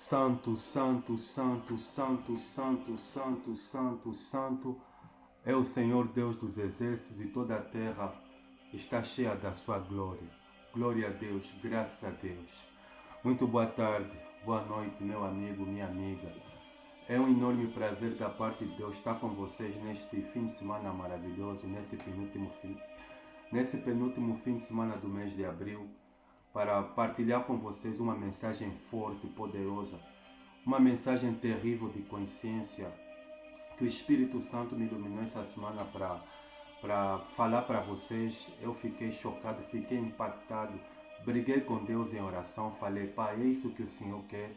Santo, santo, santo, santo, santo, santo, santo, santo é o Senhor Deus dos exércitos e toda a terra está cheia da sua glória. Glória a Deus, graças a Deus. Muito boa tarde, boa noite, meu amigo, minha amiga. É um enorme prazer da parte de Deus estar com vocês neste fim de semana maravilhoso, nesse penúltimo fim de semana do mês de abril, para partilhar com vocês uma mensagem forte e poderosa, uma mensagem terrível de consciência, que o Espírito Santo me iluminou essa semana para falar para vocês. Eu fiquei chocado, fiquei impactado, briguei com Deus em oração, falei: Pai, é isso que o Senhor quer.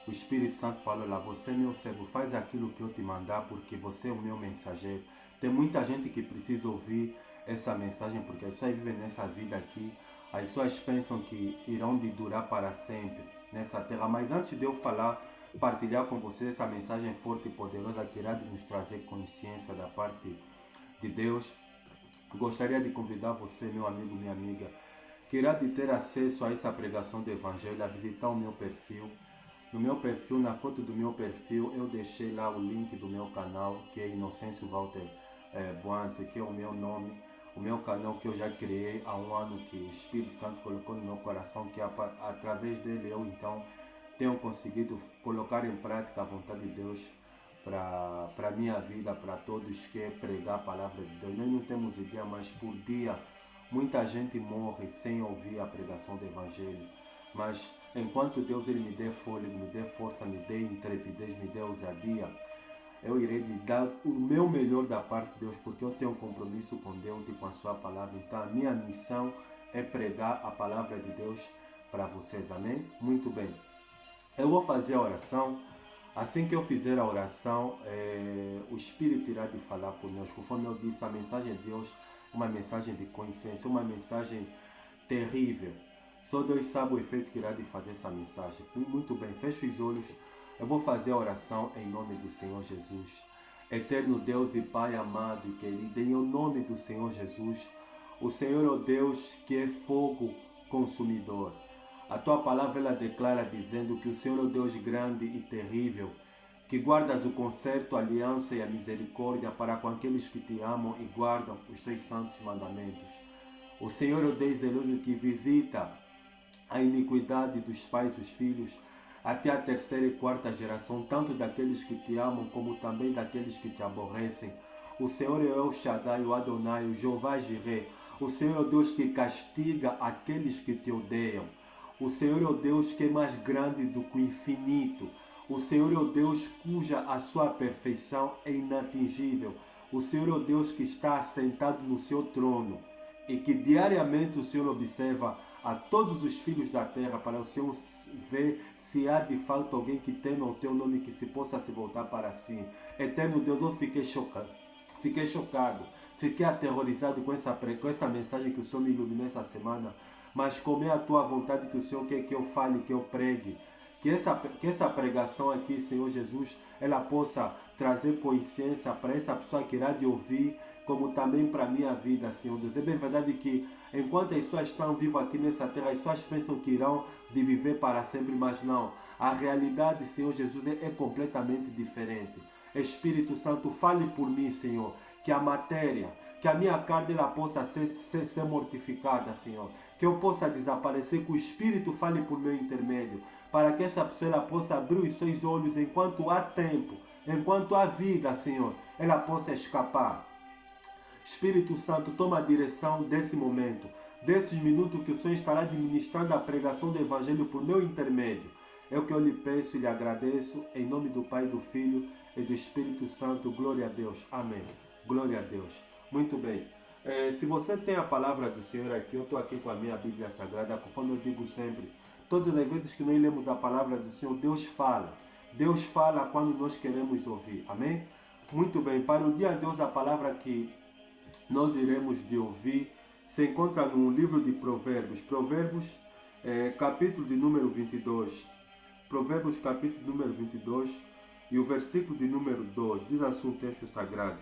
O Espírito Santo falou lá: você, meu servo, faz aquilo que eu te mandar, porque você é o meu mensageiro. Tem muita gente que precisa ouvir essa mensagem, porque as pessoas vivem nessa vida aqui, as pessoas pensam que irão de durar para sempre nessa terra. Mas antes de eu falar, partilhar com vocês essa mensagem forte e poderosa que irá de nos trazer consciência da parte de Deus, gostaria de convidar você, meu amigo, minha amiga, que irá de ter acesso a essa pregação do Evangelho, a visitar o meu perfil. No meu perfil, na foto do meu perfil, eu deixei lá o link do meu canal, que é Inocêncio Walter Boanzi, que é o meu nome, o meu canal que eu já criei há um ano, que o Espírito Santo colocou no meu coração, que através dele eu então tenho conseguido colocar em prática a vontade de Deus para a minha vida, para todos que pregar a palavra de Deus. Nós não temos ideia, mas por dia muita gente morre sem ouvir a pregação do Evangelho. Mas enquanto Deus ele me dê fôlego, me dê força, me dê intrepidez, me dê ousadia, eu irei lhe dar o meu melhor da parte de Deus, porque eu tenho um compromisso com Deus e com a sua palavra. Então a minha missão é pregar a palavra de Deus para vocês, amém? Muito bem, eu vou fazer a oração. Assim que eu fizer a oração, o Espírito irá de falar por nós. Conforme eu disse, a mensagem de Deus é uma mensagem de consciência, uma mensagem terrível. Só Deus sabe o efeito que irá de fazer essa mensagem. Muito bem, feche os olhos. Eu vou fazer a oração em nome do Senhor Jesus. Eterno Deus e Pai amado e querido, em nome do Senhor Jesus, o Senhor é o Deus que é fogo consumidor. A tua palavra ela declara dizendo que o Senhor é o Deus grande e terrível, que guardas o concerto, a aliança e a misericórdia para com aqueles que te amam e guardam os teus santos mandamentos. O Senhor é o Deus zeloso que visita a iniquidade dos pais e dos filhos até a terceira e quarta geração, tanto daqueles que te amam como também daqueles que te aborrecem. O Senhor é o Shaddai, o Adonai, o Jeová Jireh. O Senhor é o Deus que castiga aqueles que te odeiam. O Senhor é o Deus que é mais grande do que o infinito. O Senhor é o Deus cuja a sua perfeição é inatingível. O Senhor é o Deus que está assentado no seu trono e que diariamente o Senhor observa a todos os filhos da terra para o Senhor ver se há de fato alguém que tema o teu nome, que se possa se voltar para si. Eterno Deus, eu fiquei chocado, fiquei aterrorizado com essa mensagem que o Senhor me iluminou essa semana. Mas como é a tua vontade que o Senhor quer que eu fale, que eu pregue, que essa pregação aqui, Senhor Jesus, ela possa trazer consciência para essa pessoa que irá de ouvir, como também para a minha vida, Senhor Deus. É bem verdade que enquanto as pessoas estão vivas aqui nessa terra, as pessoas pensam que irão de viver para sempre, mas não. A realidade, Senhor Jesus, é completamente diferente. Espírito Santo, fale por mim, Senhor, que a matéria, que a minha carne ela possa ser mortificada, Senhor. Que eu possa desaparecer, que o Espírito fale por meu intermédio, para que essa pessoa ela possa abrir os seus olhos enquanto há tempo, enquanto há vida, Senhor, ela possa escapar. Espírito Santo, toma a direção desse momento, desses minutos que o Senhor estará administrando a pregação do Evangelho por meu intermédio. É o que eu lhe peço e lhe agradeço, em nome do Pai, do Filho e do Espírito Santo. Glória a Deus. Amém. Glória a Deus. Muito bem. Se você tem a palavra do Senhor aqui, eu estou aqui com a minha Bíblia Sagrada, conforme eu digo sempre, todas as vezes que nós lemos a palavra do Senhor, Deus fala. Deus fala quando nós queremos ouvir. Amém? Muito bem. Para o dia de hoje, a palavra que nós iremos de ouvir se encontra no livro de Provérbios. Provérbios, capítulo de número 22. Provérbios, capítulo número 22 e o versículo de número 2. Diz assim o texto sagrado: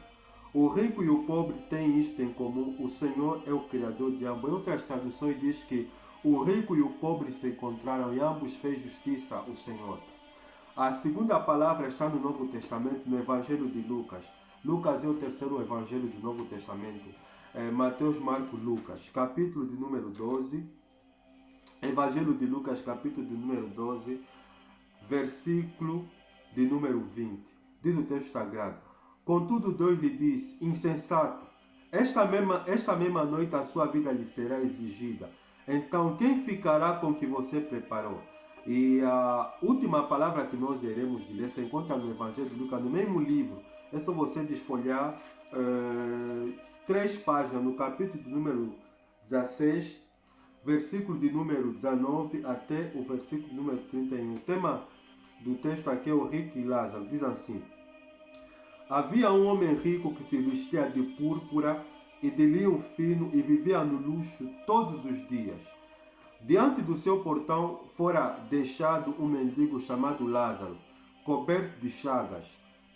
o rico e o pobre têm isto em comum: o Senhor é o Criador de ambos. Em outras traduções diz que o rico e o pobre se encontraram e ambos fez justiça o Senhor. A segunda palavra está no Novo Testamento, no Evangelho de Lucas. Lucas é o terceiro evangelho do Novo Testamento. Mateus, Marcos, Lucas. Capítulo de número 12. Evangelho de Lucas, capítulo de número 12. Versículo de número 20. Diz o texto sagrado: Contudo, Deus lhe disse: Insensato, esta mesma noite a sua vida lhe será exigida. Então, quem ficará com o que você preparou? E a última palavra que nós iremos ler se encontra no Evangelho de Lucas, no mesmo livro. É só você desfolhar 3 páginas, no capítulo de número 16, versículo de número 19 até o versículo número 31. O tema do texto aqui é o rico e Lázaro. Diz assim: Havia um homem rico que se vestia de púrpura e de linho fino e vivia no luxo todos os dias. Diante do seu portão fora deixado um mendigo chamado Lázaro, coberto de chagas.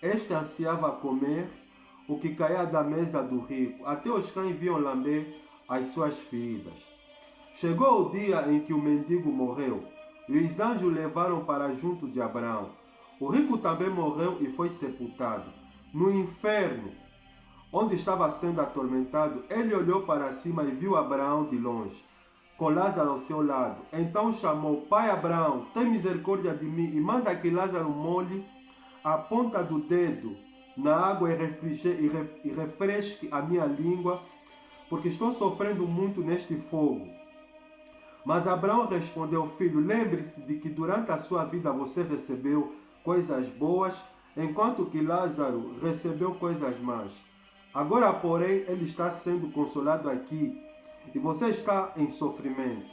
Este ansiava comer o que caía da mesa do rico, até os cães vinham lamber as suas feridas. Chegou o dia em que o mendigo morreu, e os anjos o levaram para junto de Abraão. O rico também morreu e foi sepultado. No inferno, onde estava sendo atormentado, ele olhou para cima e viu Abraão de longe, com Lázaro ao seu lado. Então chamou: Pai Abraão, tem misericórdia de mim e manda que Lázaro molhe a ponta do dedo na água e refresque a minha língua, porque estou sofrendo muito neste fogo. Mas Abraão respondeu: Filho, lembre-se de que durante a sua vida você recebeu coisas boas, enquanto que Lázaro recebeu coisas más. Agora, porém, ele está sendo consolado aqui e você está em sofrimento.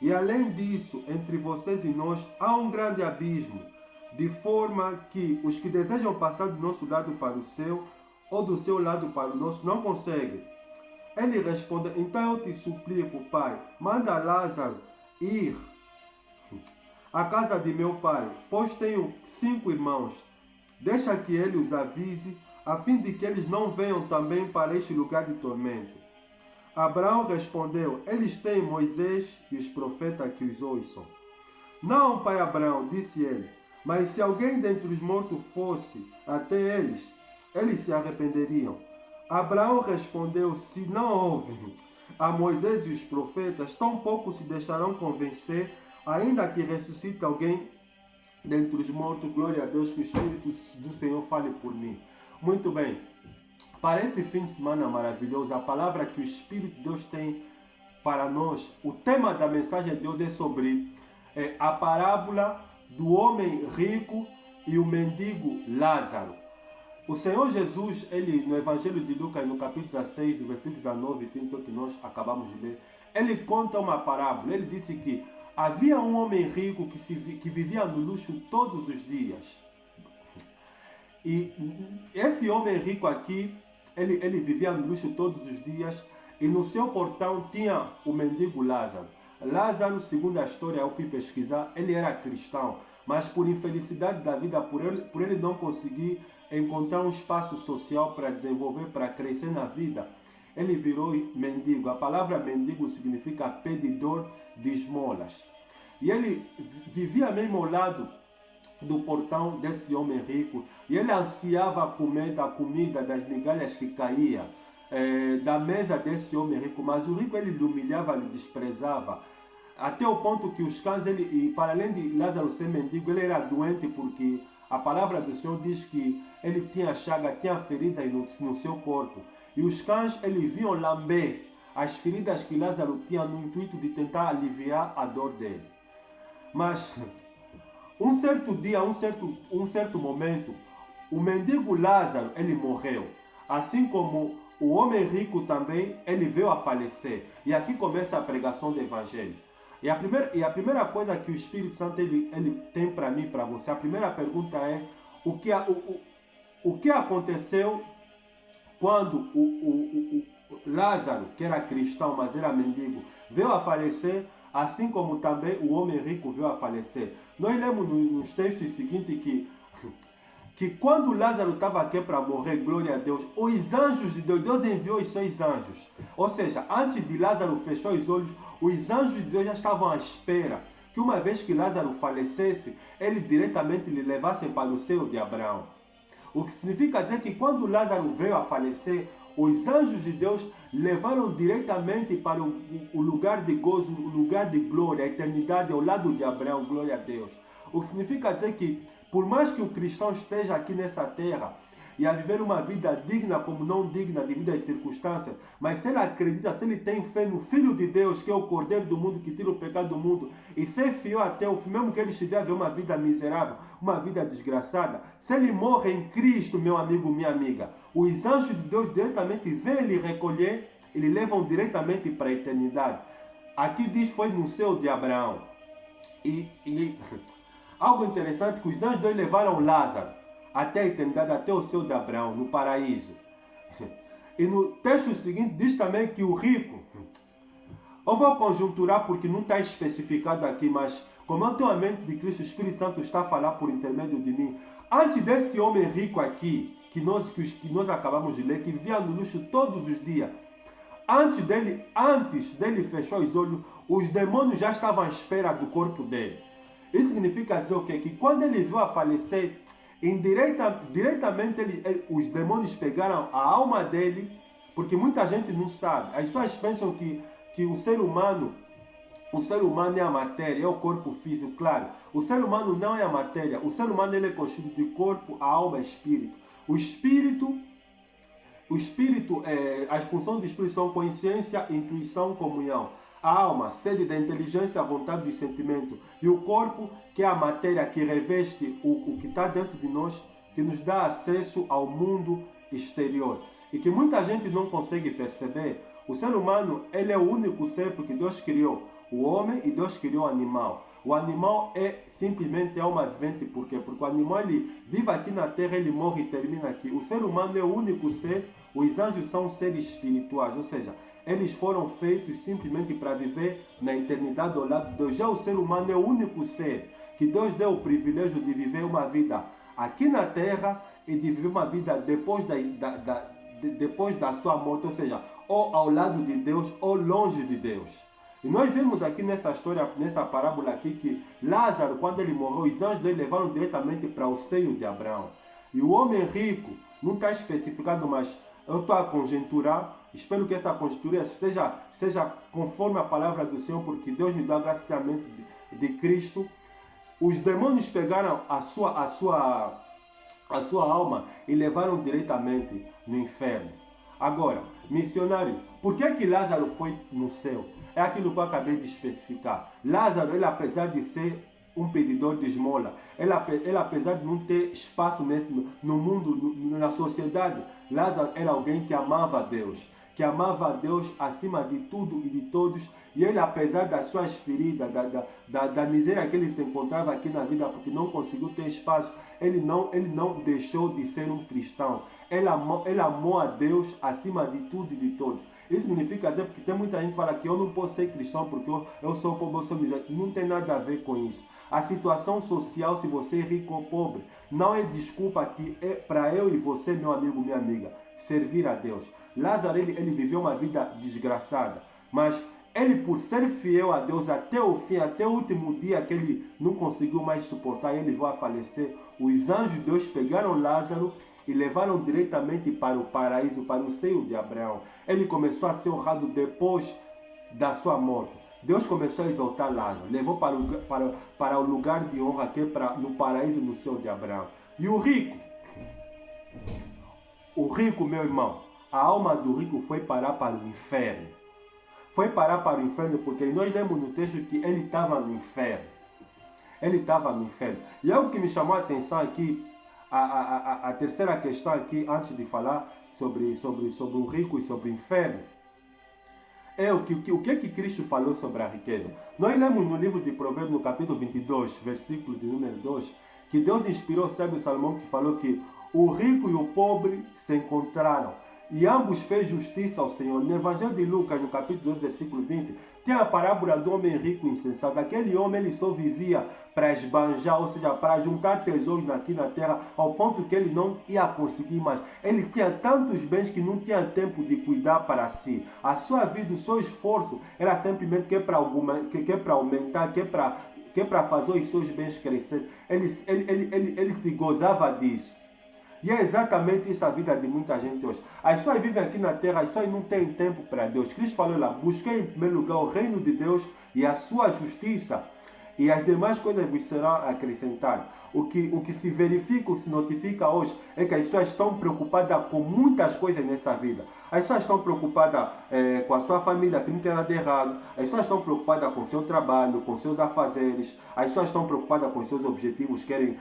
E além disso, entre vocês e nós há um grande abismo, de forma que os que desejam passar do nosso lado para o seu, ou do seu lado para o nosso, não conseguem. Ele respondeu: Então eu te suplico, Pai, manda Lázaro ir à casa de meu pai, pois tenho 5 irmãos. Deixa que ele os avise, a fim de que eles não venham também para este lugar de tormento. Abraão respondeu: Eles têm Moisés e os profetas que os ouçam. Não, pai Abraão, disse ele, mas se alguém dentre os mortos fosse até eles se arrependeriam. Abraão respondeu: Se não houve a Moisés e os profetas, tampouco se deixarão convencer, ainda que ressuscite alguém dentre os mortos. Glória a Deus, que o Espírito do Senhor fale por mim. Muito bem, para esse fim de semana maravilhoso, a palavra que o Espírito de Deus tem para nós, o tema da mensagem de Deus é sobre a parábola do homem rico e o mendigo Lázaro. O Senhor Jesus, ele no Evangelho de Lucas, no capítulo 16, do versículo 19 e 30, que nós acabamos de ler, ele conta uma parábola. Ele disse que havia um homem rico que vivia no luxo todos os dias. E esse homem rico aqui, ele vivia no luxo todos os dias, e no seu portão tinha o mendigo Lázaro. Lázaro, segundo a história, eu fui pesquisar, ele era cristão, mas por infelicidade da vida, por ele não conseguir encontrar um espaço social para desenvolver, para crescer na vida, ele virou mendigo. A palavra mendigo significa pedidor de esmolas. E ele vivia mesmo ao lado do portão desse homem rico, e ele ansiava comer da comida, das migalhas que caía da mesa desse homem rico, mas o rico ele humilhava, ele desprezava, até o ponto que os cães, e para além de Lázaro ser mendigo, ele era doente, porque a palavra do Senhor diz que ele tinha chaga, tinha feridas no seu corpo, e os cães eles vinham lamber as feridas que Lázaro tinha no intuito de tentar aliviar a dor dele. Mas um certo dia, um certo momento, o mendigo Lázaro, ele morreu. Assim como o homem rico também, ele veio a falecer. E aqui começa a pregação do Evangelho. E a primeira coisa que o Espírito Santo ele tem para mim e para você, a primeira pergunta é: o que aconteceu quando o Lázaro, que era cristão, mas era mendigo, veio a falecer, assim como também o homem rico veio a falecer? Nós lemos nos textos seguintes que quando Lázaro estava aqui para morrer, glória a Deus, os anjos de Deus enviou os seus anjos. Ou seja, antes de Lázaro fechar os olhos, os anjos de Deus já estavam à espera que uma vez que Lázaro falecesse, ele diretamente lhe levassem para o seio de Abraão. O que significa dizer que quando Lázaro veio a falecer, os anjos de Deus levaram diretamente para o lugar de gozo, o lugar de glória, a eternidade ao lado de Abraão, glória a Deus. O que significa dizer que, por mais que o cristão esteja aqui nessa terra e a viver uma vida digna como não digna devido às circunstâncias, mas se ele acredita, se ele tem fé no Filho de Deus, que é o Cordeiro do mundo, que tira o pecado do mundo, e ser fiel até o fim, mesmo que ele estiver a viver uma vida miserável, uma vida desgraçada, se ele morre em Cristo, meu amigo, minha amiga, os anjos de Deus diretamente vêm lhe recolher e lhe levam diretamente para a eternidade. Aqui diz foi no seio de Abraão. E algo interessante que os anjos de Deus levaram Lázaro até a eternidade, até o seio de Abraão, no paraíso. E no texto seguinte diz também que o rico, eu vou conjunturar porque não está especificado aqui, mas como eu tenho a mente de Cristo, o Espírito Santo está a falar por intermédio de mim. Antes desse homem rico aqui, que nós acabamos de ler, que vivia no luxo todos os dias, antes dele fechar os olhos, os demônios já estavam à espera do corpo dele. Isso significa dizer o quê? Que quando ele veio a falecer, diretamente os demônios pegaram a alma dele, porque muita gente não sabe. As pessoas pensam que o ser humano é a matéria, é o corpo físico, claro. O ser humano não é a matéria. O ser humano ele é constituído de corpo, alma e espírito. O espírito, as funções do espírito são consciência, intuição, comunhão. A alma, sede da inteligência, a vontade do sentimento. E o corpo, que é a matéria que reveste o que está dentro de nós, que nos dá acesso ao mundo exterior. E que muita gente não consegue perceber. O ser humano, ele é o único ser porque Deus criou o homem e Deus criou o animal. O animal é simplesmente alma vivente, por quê? Porque o animal ele vive aqui na terra, ele morre e termina aqui. O ser humano é o único ser, os anjos são seres espirituais, ou seja, eles foram feitos simplesmente para viver na eternidade ao lado de Deus. Já o ser humano é o único ser que Deus deu o privilégio de viver uma vida aqui na terra e de viver uma vida depois da sua morte, ou seja, ou ao lado de Deus ou longe de Deus. E nós vemos aqui nessa história, nessa parábola aqui, que Lázaro, quando ele morreu, os anjos dele levaram diretamente para o seio de Abraão. E o homem rico, não está especificado, mas eu estou a conjecturar, espero que essa conjectura seja conforme a palavra do Senhor, porque Deus me dá a graça de Cristo. Os demônios pegaram a sua alma e levaram diretamente no inferno. Agora, missionário, por que Lázaro foi no céu? É aquilo que eu acabei de especificar. Lázaro, ele apesar de ser um pedidor de esmola, ele apesar de não ter espaço no mundo, na sociedade, Lázaro era alguém que amava a Deus acima de tudo e de todos. E ele, apesar das suas feridas, da miséria que ele se encontrava aqui na vida, porque não conseguiu ter espaço, ele não deixou de ser um cristão. Ele amou a Deus acima de tudo e de todos. Isso significa dizer, porque tem muita gente que fala que eu não posso ser cristão porque eu sou pobre, eu sou miserável. Não tem nada a ver com isso. A situação social, se você é rico ou pobre, não é desculpa que é para eu e você, meu amigo, minha amiga, servir a Deus. Lázaro, ele viveu uma vida desgraçada, mas ele, por ser fiel a Deus até o fim, até o último dia que ele não conseguiu mais suportar, ele veio a falecer, os anjos de Deus pegaram Lázaro e levaram diretamente para o paraíso, para o seio de Abraão. Ele começou a ser honrado depois da sua morte. Deus começou a exaltar Lázaro, levou para o lugar de honra que é no paraíso, no seio de Abraão. E o rico, meu irmão, a alma do rico foi parar para o inferno. Foi parar para o inferno porque nós lemos no texto que ele estava no inferno. Ele estava no inferno. E algo que me chamou a atenção aqui, a terceira questão aqui, antes de falar sobre o rico e sobre o inferno, é o que Cristo falou sobre a riqueza. Nós lemos no livro de Provérbios, no capítulo 22, versículo de número 2, que Deus inspirou o sábio Salomão, que falou que o rico e o pobre se encontraram e ambos fez justiça ao Senhor. No Evangelho de Lucas, no capítulo 2, versículo 20, tem a parábola do homem rico e insensato. Aquele homem ele só vivia para esbanjar, ou seja, para juntar tesouros aqui na terra, ao ponto que ele não ia conseguir mais. Ele tinha tantos bens que não tinha tempo de cuidar para si. A sua vida, o seu esforço era simplesmente que é para aumentar, que é para fazer os seus bens crescer. Ele se gozava disso. E é exatamente isso a vida de muita gente hoje. As pessoas vivem aqui na terra, as pessoas não têm tempo para Deus. Cristo falou lá, busquei em primeiro lugar o reino de Deus e a sua justiça, e as demais coisas vos serão acrescentadas. O que se verifica, se notifica hoje, é que as pessoas estão preocupadas com muitas coisas nessa vida. As pessoas estão preocupadas com a sua família, que não tem nada de errado. As pessoas estão preocupadas com o seu trabalho, com seus afazeres. As pessoas estão preocupadas com seus objetivos, querem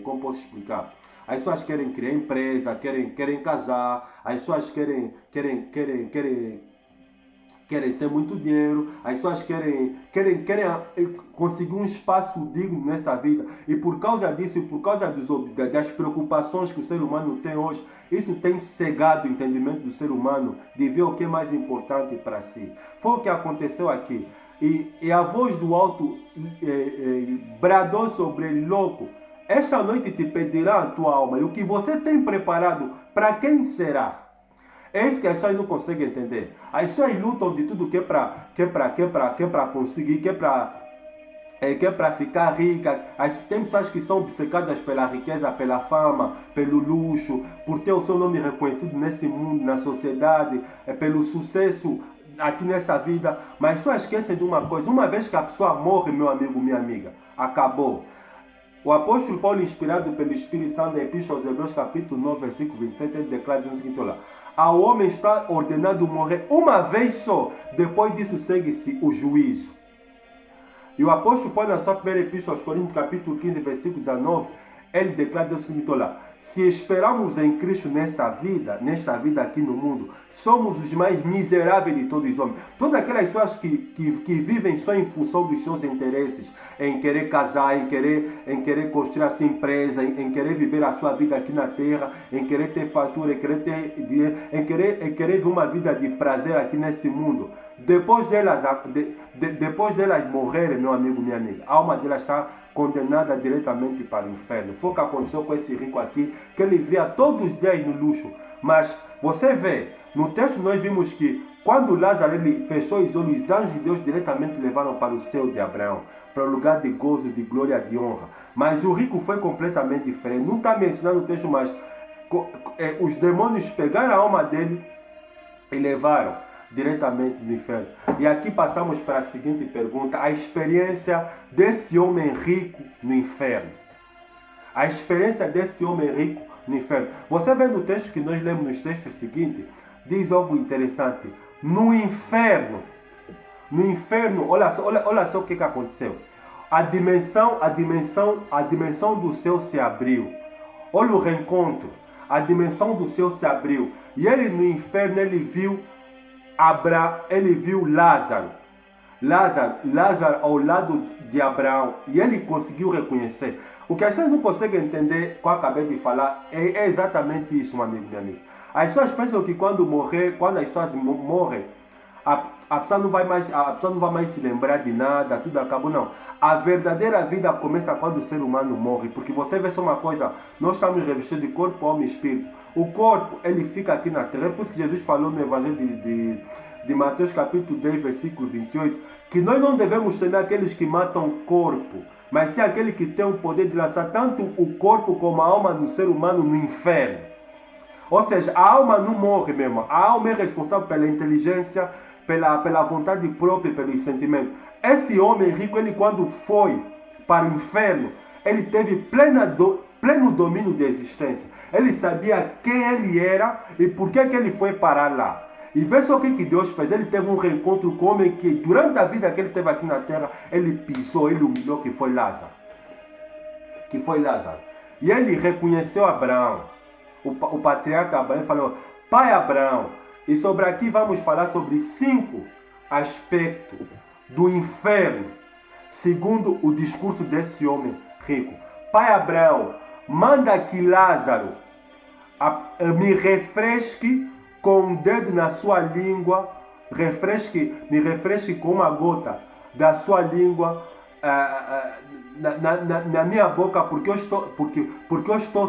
como posso explicar? As pessoas querem criar empresa, querem casar. As pessoas querem ter muito dinheiro, as pessoas querem conseguir um espaço digno nessa vida. E por causa disso, e por causa das preocupações que o ser humano tem hoje, isso tem cegado o entendimento do ser humano de ver o que é mais importante para si. Foi o que aconteceu aqui. E a voz do alto bradou sobre ele, louco, esta noite te pedirá a tua alma, e o que você tem preparado, para quem será? É isso que as pessoas não conseguem entender. As pessoas lutam de tudo que é para conseguir, que é para ficar rica. Tem pessoas que são obcecadas pela riqueza, pela fama, pelo luxo, por ter o seu nome reconhecido nesse mundo, na sociedade, pelo sucesso aqui nessa vida. Mas só esquecem de uma coisa: uma vez que a pessoa morre, meu amigo, minha amiga, acabou. O apóstolo Paulo, inspirado pelo Espírito Santo, na Epístola aos Hebreus, capítulo 9, versículo 27, ele declara o seguinte: olha, ao homem está ordenado morrer uma vez só, depois disso segue-se o juízo. E o apóstolo Paulo, na sua primeira epístola aos Coríntios, capítulo 15, versículo 19, ele declara o seguinte: olha, se esperamos em Cristo nesta vida aqui no mundo, somos os mais miseráveis de todos os homens. Todas aquelas pessoas que vivem só em função dos seus interesses, em querer casar, em querer construir a sua empresa, em querer viver a sua vida aqui na terra, em querer ter fartura, em querer ter dinheiro, em querer viver uma vida de prazer aqui nesse mundo. Depois delas morrerem, meu amigo, minha amiga, a alma delas está condenada diretamente para o inferno. Foi o que aconteceu com esse rico aqui, que ele via todos os dias no luxo. Mas você vê, no texto nós vimos que quando Lázaro ele fechou os olhos, os anjos de Deus diretamente levaram para o céu de Abraão, para o lugar de gozo, de glória, de honra. Mas o rico foi completamente diferente. Não está mencionado no texto, mas os demônios pegaram a alma dele e levaram diretamente no inferno. E aqui passamos para a seguinte pergunta: a experiência desse homem rico no inferno. A experiência desse homem rico no inferno. Você vê no texto que nós lemos nos textos seguintes, diz algo interessante. No inferno, olha só o que aconteceu. A dimensão do céu se abriu. Olha o reencontro. A dimensão do céu se abriu. E ele no inferno, ele viu Lázaro ao lado de Abraão, e ele conseguiu reconhecer. O que as pessoas não conseguem entender, que eu acabei de falar, é exatamente isso, meu amigo, minha amiga. As pessoas pensam que quando as pessoas morrem, a pessoa não vai mais se lembrar de nada, tudo acabou. Não. A verdadeira vida começa quando o ser humano morre, porque você vê só uma coisa: nós estamos revestidos de corpo, alma e espírito. O corpo, ele fica aqui na terra. É por isso que Jesus falou no Evangelho de Mateus, capítulo 10, versículo 28, que nós não devemos temer aqueles que matam o corpo, mas sim aquele que tem o poder de lançar tanto o corpo como a alma do ser humano no inferno. Ou seja, a alma não morre mesmo. A alma é responsável pela inteligência, pela vontade própria e pelos sentimentos. Esse homem rico, ele quando foi para o inferno, ele teve pleno domínio da existência. Ele sabia quem ele era e por que ele foi parar lá. E vê só o que Deus fez. Ele teve um reencontro com o homem que durante a vida que ele teve aqui na terra, ele pisou, ele humilhou, que foi Lázaro. E ele reconheceu Abraão. O patriarca Abraão falou: pai Abraão. E sobre aqui vamos falar sobre 5 aspectos do inferno, segundo o discurso desse homem rico. Pai Abraão, manda que Lázaro me refresque com um dedo na sua língua, me refresque com uma gota da sua língua na minha boca, porque eu estou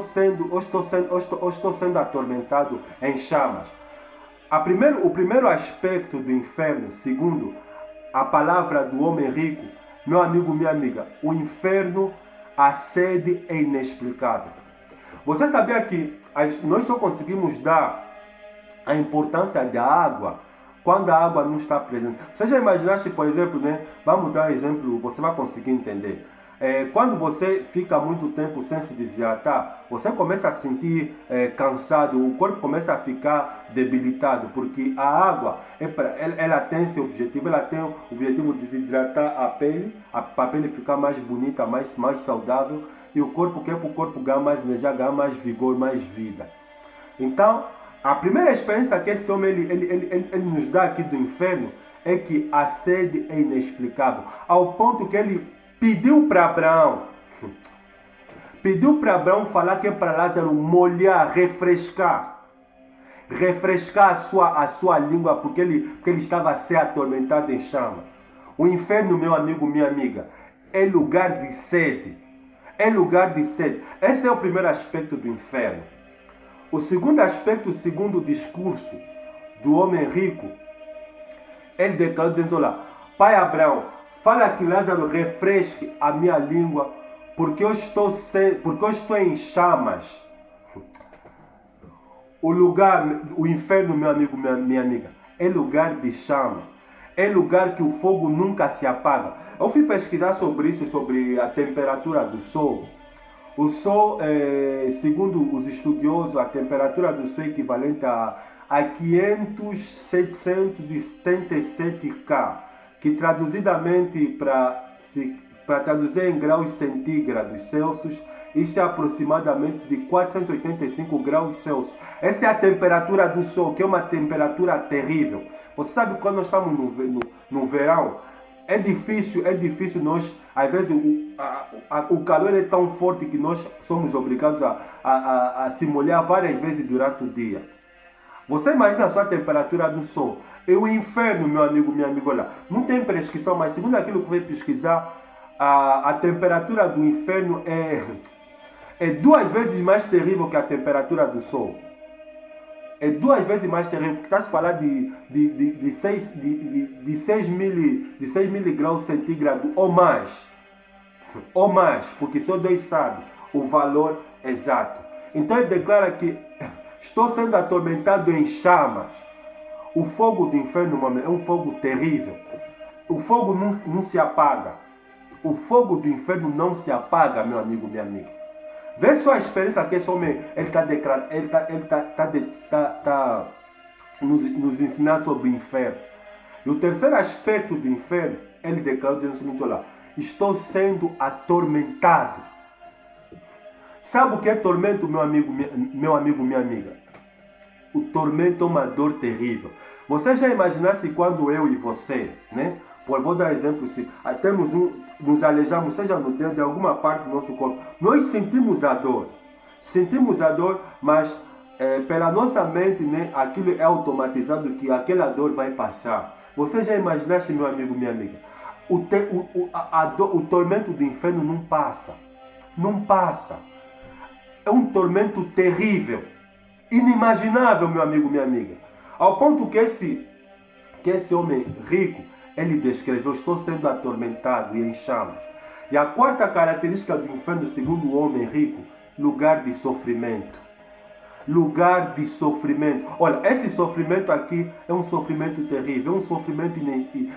sendo atormentado em chamas. O primeiro aspecto do inferno, segundo a palavra do homem rico, meu amigo, minha amiga, o inferno, a sede é inexplicável. Você sabia que nós só conseguimos dar a importância da água quando a água não está presente? Você já imaginaste, por exemplo, né? Vamos dar um exemplo, você vai conseguir entender. Quando você fica muito tempo sem se desidratar, você começa a sentir cansado, o corpo começa a ficar debilitado, porque a água, ela tem esse objetivo, ela tem o objetivo de desidratar a pele, para a pele ficar mais bonita, mais saudável, e o corpo quer para o corpo ganhar mais energia, ganhar mais vigor, mais vida. Então, a primeira experiência que esse homem ele nos dá aqui do inferno é que a sede é inexplicável, ao ponto que ele pediu para Abraão falar que é para Lázaro molhar, refrescar a sua língua, porque ele estava a ser atormentado em chama. O inferno, meu amigo, minha amiga, é lugar de sede. É lugar de sede. Esse é o primeiro aspecto do inferno. O segundo aspecto, segundo o discurso do homem rico, ele declarou dizendo: olha, pai Abraão, fala que Lázaro refresque a minha língua, porque eu estou em chamas. O inferno, meu amigo, minha amiga, é lugar de chama. É lugar que o fogo nunca se apaga. Eu fui pesquisar sobre isso, sobre a temperatura do Sol. O Sol, segundo os estudiosos, a temperatura do Sol é equivalente a 500.777 K, que traduzidamente para traduzir em graus centígrados Celsius, isso é aproximadamente de 485 graus Celsius. Essa é a temperatura do Sol, que é uma temperatura terrível. Você sabe, quando nós estamos no verão, é difícil nós, às vezes o calor é tão forte que nós somos obrigados a se molhar várias vezes durante o dia. Você imagina a sua temperatura do Sol. E o inferno, meu amigo, minha amiga, olha, não tem prescrição, mas segundo aquilo que eu fui pesquisar, a temperatura do inferno é 2 vezes mais terrível que a temperatura do Sol. É 2 vezes mais terrível, porque está se falando de 6 mil graus centígrados ou mais, porque só Deus sabe o valor exato. Então ele declara que estou sendo atormentado em chamas. O fogo do inferno é um fogo terrível. O fogo não se apaga. O fogo do inferno não se apaga, meu amigo, minha amiga. Vê só a experiência que esse homem está nos ensinando sobre o inferno. E o terceiro aspecto do inferno, ele declara dizendo o seguinte: olha, estou sendo atormentado. Sabe o que é tormento, meu amigo, minha amiga? O tormento é uma dor terrível. Você já imaginasse quando eu e você, né? Vou dar exemplo, se nos aleijamos, seja no dedo de alguma parte do nosso corpo, nós sentimos a dor, mas pela nossa mente, né, aquilo é automatizado que aquela dor vai passar. Você já imaginaste, meu amigo, minha amiga? O tormento do inferno não passa. É um tormento terrível, inimaginável, meu amigo, minha amiga, ao ponto que esse homem rico, ele descreveu: estou sendo atormentado e em chamas. E a quarta característica do inferno, segundo o homem rico, lugar de sofrimento. Lugar de sofrimento. Olha, esse sofrimento aqui é um sofrimento terrível, é um sofrimento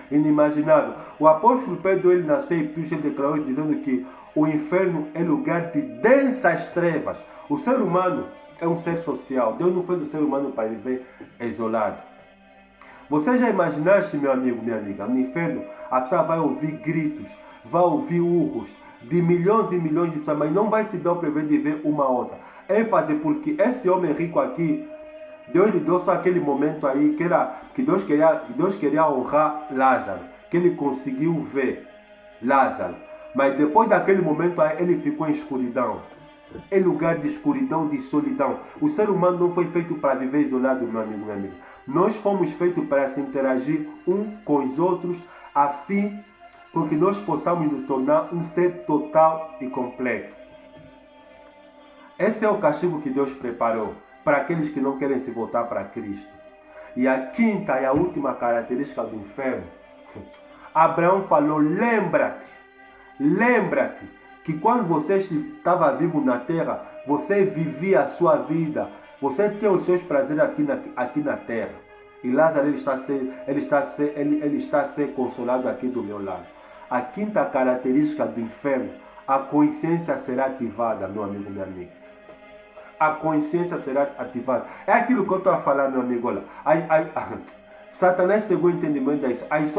inimaginável. O apóstolo Pedro, ele na sua epístola declarou dizendo que o inferno é lugar de densas trevas. O ser humano é um ser social. Deus não fez o ser humano para viver isolado. Você já imaginaste, meu amigo, minha amiga, no inferno a pessoa vai ouvir gritos, vai ouvir urros de milhões e milhões de pessoas, mas não vai se dar o prazer de ver uma outra. ênfase porque esse homem rico aqui, Deus lhe deu só aquele momento aí que Deus queria honrar Lázaro, que ele conseguiu ver Lázaro. Mas depois daquele momento aí ele ficou em escuridão. É lugar de escuridão, de solidão. O ser humano não foi feito para viver isolado, meu amigo, minha amiga. Nós fomos feitos para se interagir um com os outros, a fim com que nós possamos nos tornar um ser total e completo. Esse é o castigo que Deus preparou para aqueles que não querem se voltar para Cristo. E a quinta e a última característica do inferno, Abraão falou: lembra-te Lembra-te que quando você estava vivo na terra, você vivia a sua vida. Você tem os seus prazeres aqui na terra. E Lázaro ele está a ser consolado aqui do meu lado. A quinta característica do inferno, a consciência será ativada, meu amigo, minha amiga. A consciência será ativada. É aquilo que eu estou a falar, meu amigo. Olha, Satanás chegou ao entendimento disso. As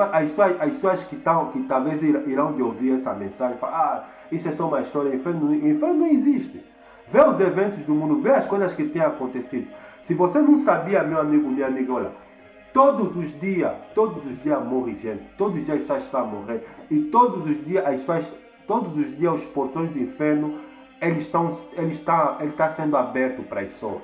pessoas que talvez irão de ouvir essa mensagem falam, isso é só uma história, inferno não existe. Vê os eventos do mundo, vê as coisas que têm acontecido. Se você não sabia, meu amigo, minha amiga, olha, todos os dias morre gente, todos os dias as pessoas estão a morrer, e todos os dias os portões do inferno, ele está sendo aberto para as pessoas.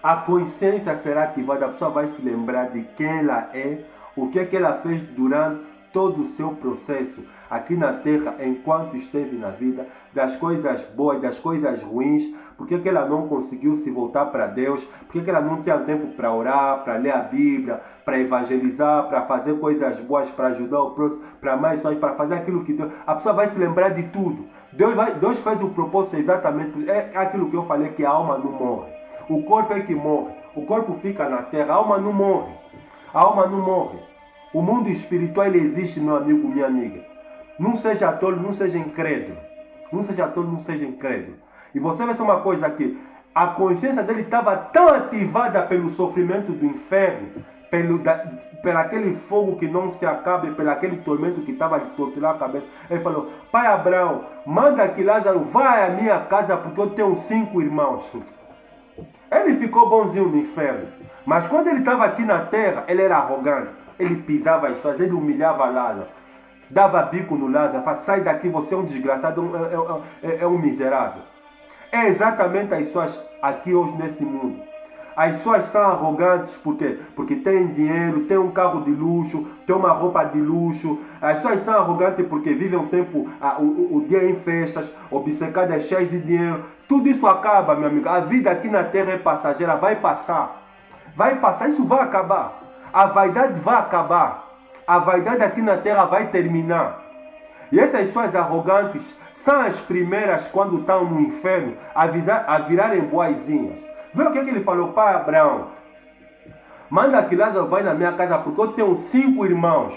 A consciência será ativada, a pessoa vai se lembrar de quem ela é, o que ela fez durante todo o seu processo aqui na terra, enquanto esteve na vida, das coisas boas, das coisas ruins, porque ela não conseguiu se voltar para Deus, porque ela não tinha tempo para orar, para ler a Bíblia, para evangelizar, para fazer coisas boas, para ajudar o próximo, para mais só, para fazer aquilo que Deus... A pessoa vai se lembrar de tudo. Deus faz o propósito exatamente, é aquilo que eu falei, que a alma não morre. O corpo é que morre. O corpo fica na terra. A alma não morre. A alma não morre. O mundo espiritual ele existe, meu amigo, minha amiga. Não seja tolo, não seja incrédulo. Não seja tolo, não seja incrédulo. E você vai ver uma coisa aqui. A consciência dele estava tão ativada pelo sofrimento do inferno, pelo aquele fogo que não se acaba, pelo aquele tormento que estava de torturar a cabeça. Ele falou, pai Abraão, manda que Lázaro vá à minha casa porque eu tenho 5 irmãos. Ele ficou bonzinho no inferno. Mas quando ele estava aqui na terra, ele era arrogante. Ele pisava as pessoas, ele humilhava Lázaro. Dava bico no Lázaro, falava, sai daqui, você é um desgraçado, é um miserável. É exatamente as pessoas aqui hoje nesse mundo. As pessoas são arrogantes, por quê? Porque tem dinheiro, tem um carro de luxo, tem uma roupa de luxo. As pessoas são arrogantes porque vivem um tempo, o dia em festas, obcecadas, cheias de dinheiro. Tudo isso acaba, meu amigo. A vida aqui na terra é passageira, vai passar. Vai passar, isso vai acabar. A vaidade vai acabar. A vaidade aqui na terra vai terminar. E essas pessoas arrogantes são as primeiras, quando estão no inferno, a virarem boazinhas. Vê o que ele falou, pai Abraão. Manda que Lázaro vai na minha casa, porque eu tenho 5 irmãos,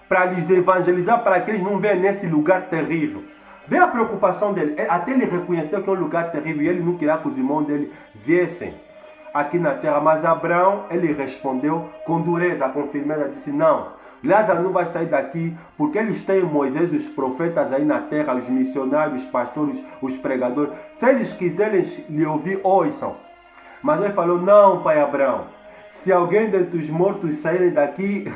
para lhes evangelizar, para que eles não venham nesse lugar terrível. Vê a preocupação dele. Até ele reconheceu que é um lugar terrível e ele não queria que os irmãos dele viessem aqui na terra. Mas Abraão, ele respondeu com dureza, com firmeza, disse, não. Lázaro não vai sair daqui porque eles têm Moisés, os profetas aí na terra, os missionários, os pastores, os pregadores. Se eles quiserem lhe ouvir, ouçam. Mas ele falou, não, pai Abraão, se alguém dentre os mortos saírem daqui,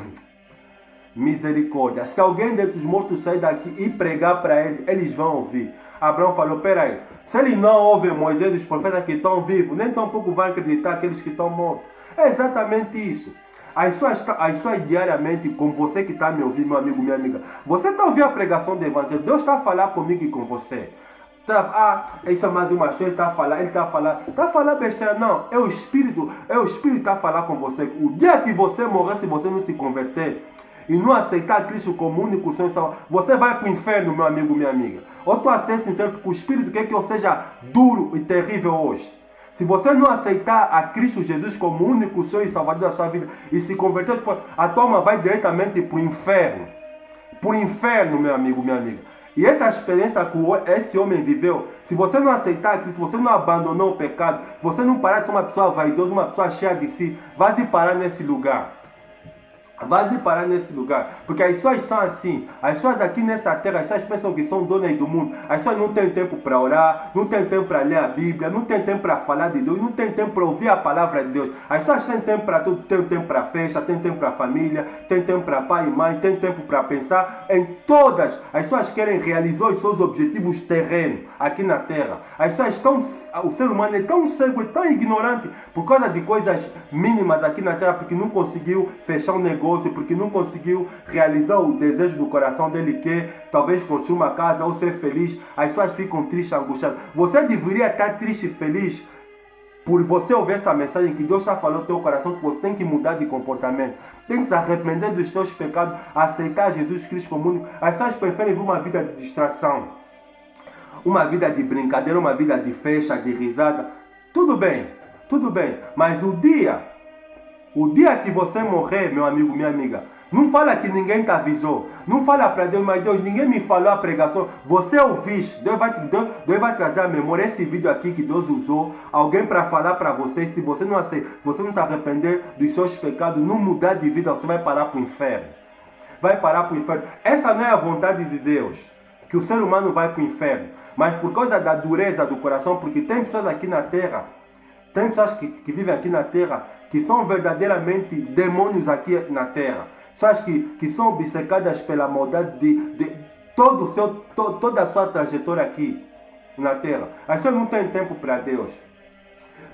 misericórdia. Se alguém dentre os mortos sair daqui e pregar para eles, eles vão ouvir. Abraão falou, peraí, se eles não ouvem Moisés, os profetas que estão vivos, nem tão pouco vão acreditar aqueles que estão mortos. É exatamente isso. As pessoas diariamente, com você que está me ouvindo, meu amigo, minha amiga, você está ouvindo a pregação do Evangelho, Deus está a falar comigo e com você. Isso é mais uma história, ele está a falar besteira. Não, é o Espírito que está a falar com você. O dia que você morrer, se você não se converter e não aceitar Cristo como único Senhor e Salvador, você vai para o inferno, meu amigo, minha amiga. Eu estou a ser sincero, porque o Espírito quer que eu seja duro e terrível hoje. Se você não aceitar a Cristo Jesus como único Senhor e Salvador da sua vida e se converter, a tua alma vai diretamente para o inferno. Para o inferno, meu amigo, minha amiga. E essa experiência que esse homem viveu, se você não aceitar Cristo, se você não abandonou o pecado, você não parar de ser uma pessoa vaidosa, uma pessoa cheia de si, vai se parar nesse lugar. Vai se parar nesse lugar, porque as pessoas são assim. As pessoas aqui nessa terra, as pessoas pensam que são donas do mundo. As pessoas não têm tempo para orar, não têm tempo para ler a Bíblia, não têm tempo para falar de Deus, não têm tempo para ouvir a palavra de Deus. As pessoas têm tempo para tudo, têm tempo para festa, têm tempo para família, têm tempo para pai e mãe, têm tempo para pensar em todas. As pessoas querem realizar os seus objetivos terrenos aqui na terra. As pessoas estão, o ser humano é tão cego e tão ignorante por causa de coisas mínimas aqui na terra, porque não conseguiu fechar um negócio, porque não conseguiu realizar o desejo do coração dele, que talvez construir uma casa ou ser feliz. As pessoas ficam tristes, angustiadas. Você deveria estar triste e feliz por você ouvir essa mensagem que Deus está falando no teu coração, que você tem que mudar de comportamento, tem que se arrepender dos teus pecados, aceitar Jesus Cristo como único. As pessoas preferem viver uma vida de distração, uma vida de brincadeira, uma vida de festa, de risada. Tudo bem, mas o dia que você morrer, meu amigo, minha amiga, não fala que ninguém te avisou. Não fala para Deus, mas Deus, ninguém me falou a pregação. Você ouviste, Deus vai trazer à memória esse vídeo aqui que Deus usou, alguém para falar para você. Se você não se arrepender dos seus pecados, não mudar de vida, você vai parar para o inferno. Vai parar para o inferno. Essa não é a vontade de Deus, que o ser humano vai para o inferno. Mas por causa da dureza do coração, porque tem pessoas aqui na terra, tem pessoas que vivem aqui na terra, que são verdadeiramente demônios aqui na terra. Pessoas que são obcecadas pela maldade de toda a sua trajetória aqui na terra. As pessoas não têm tempo para Deus.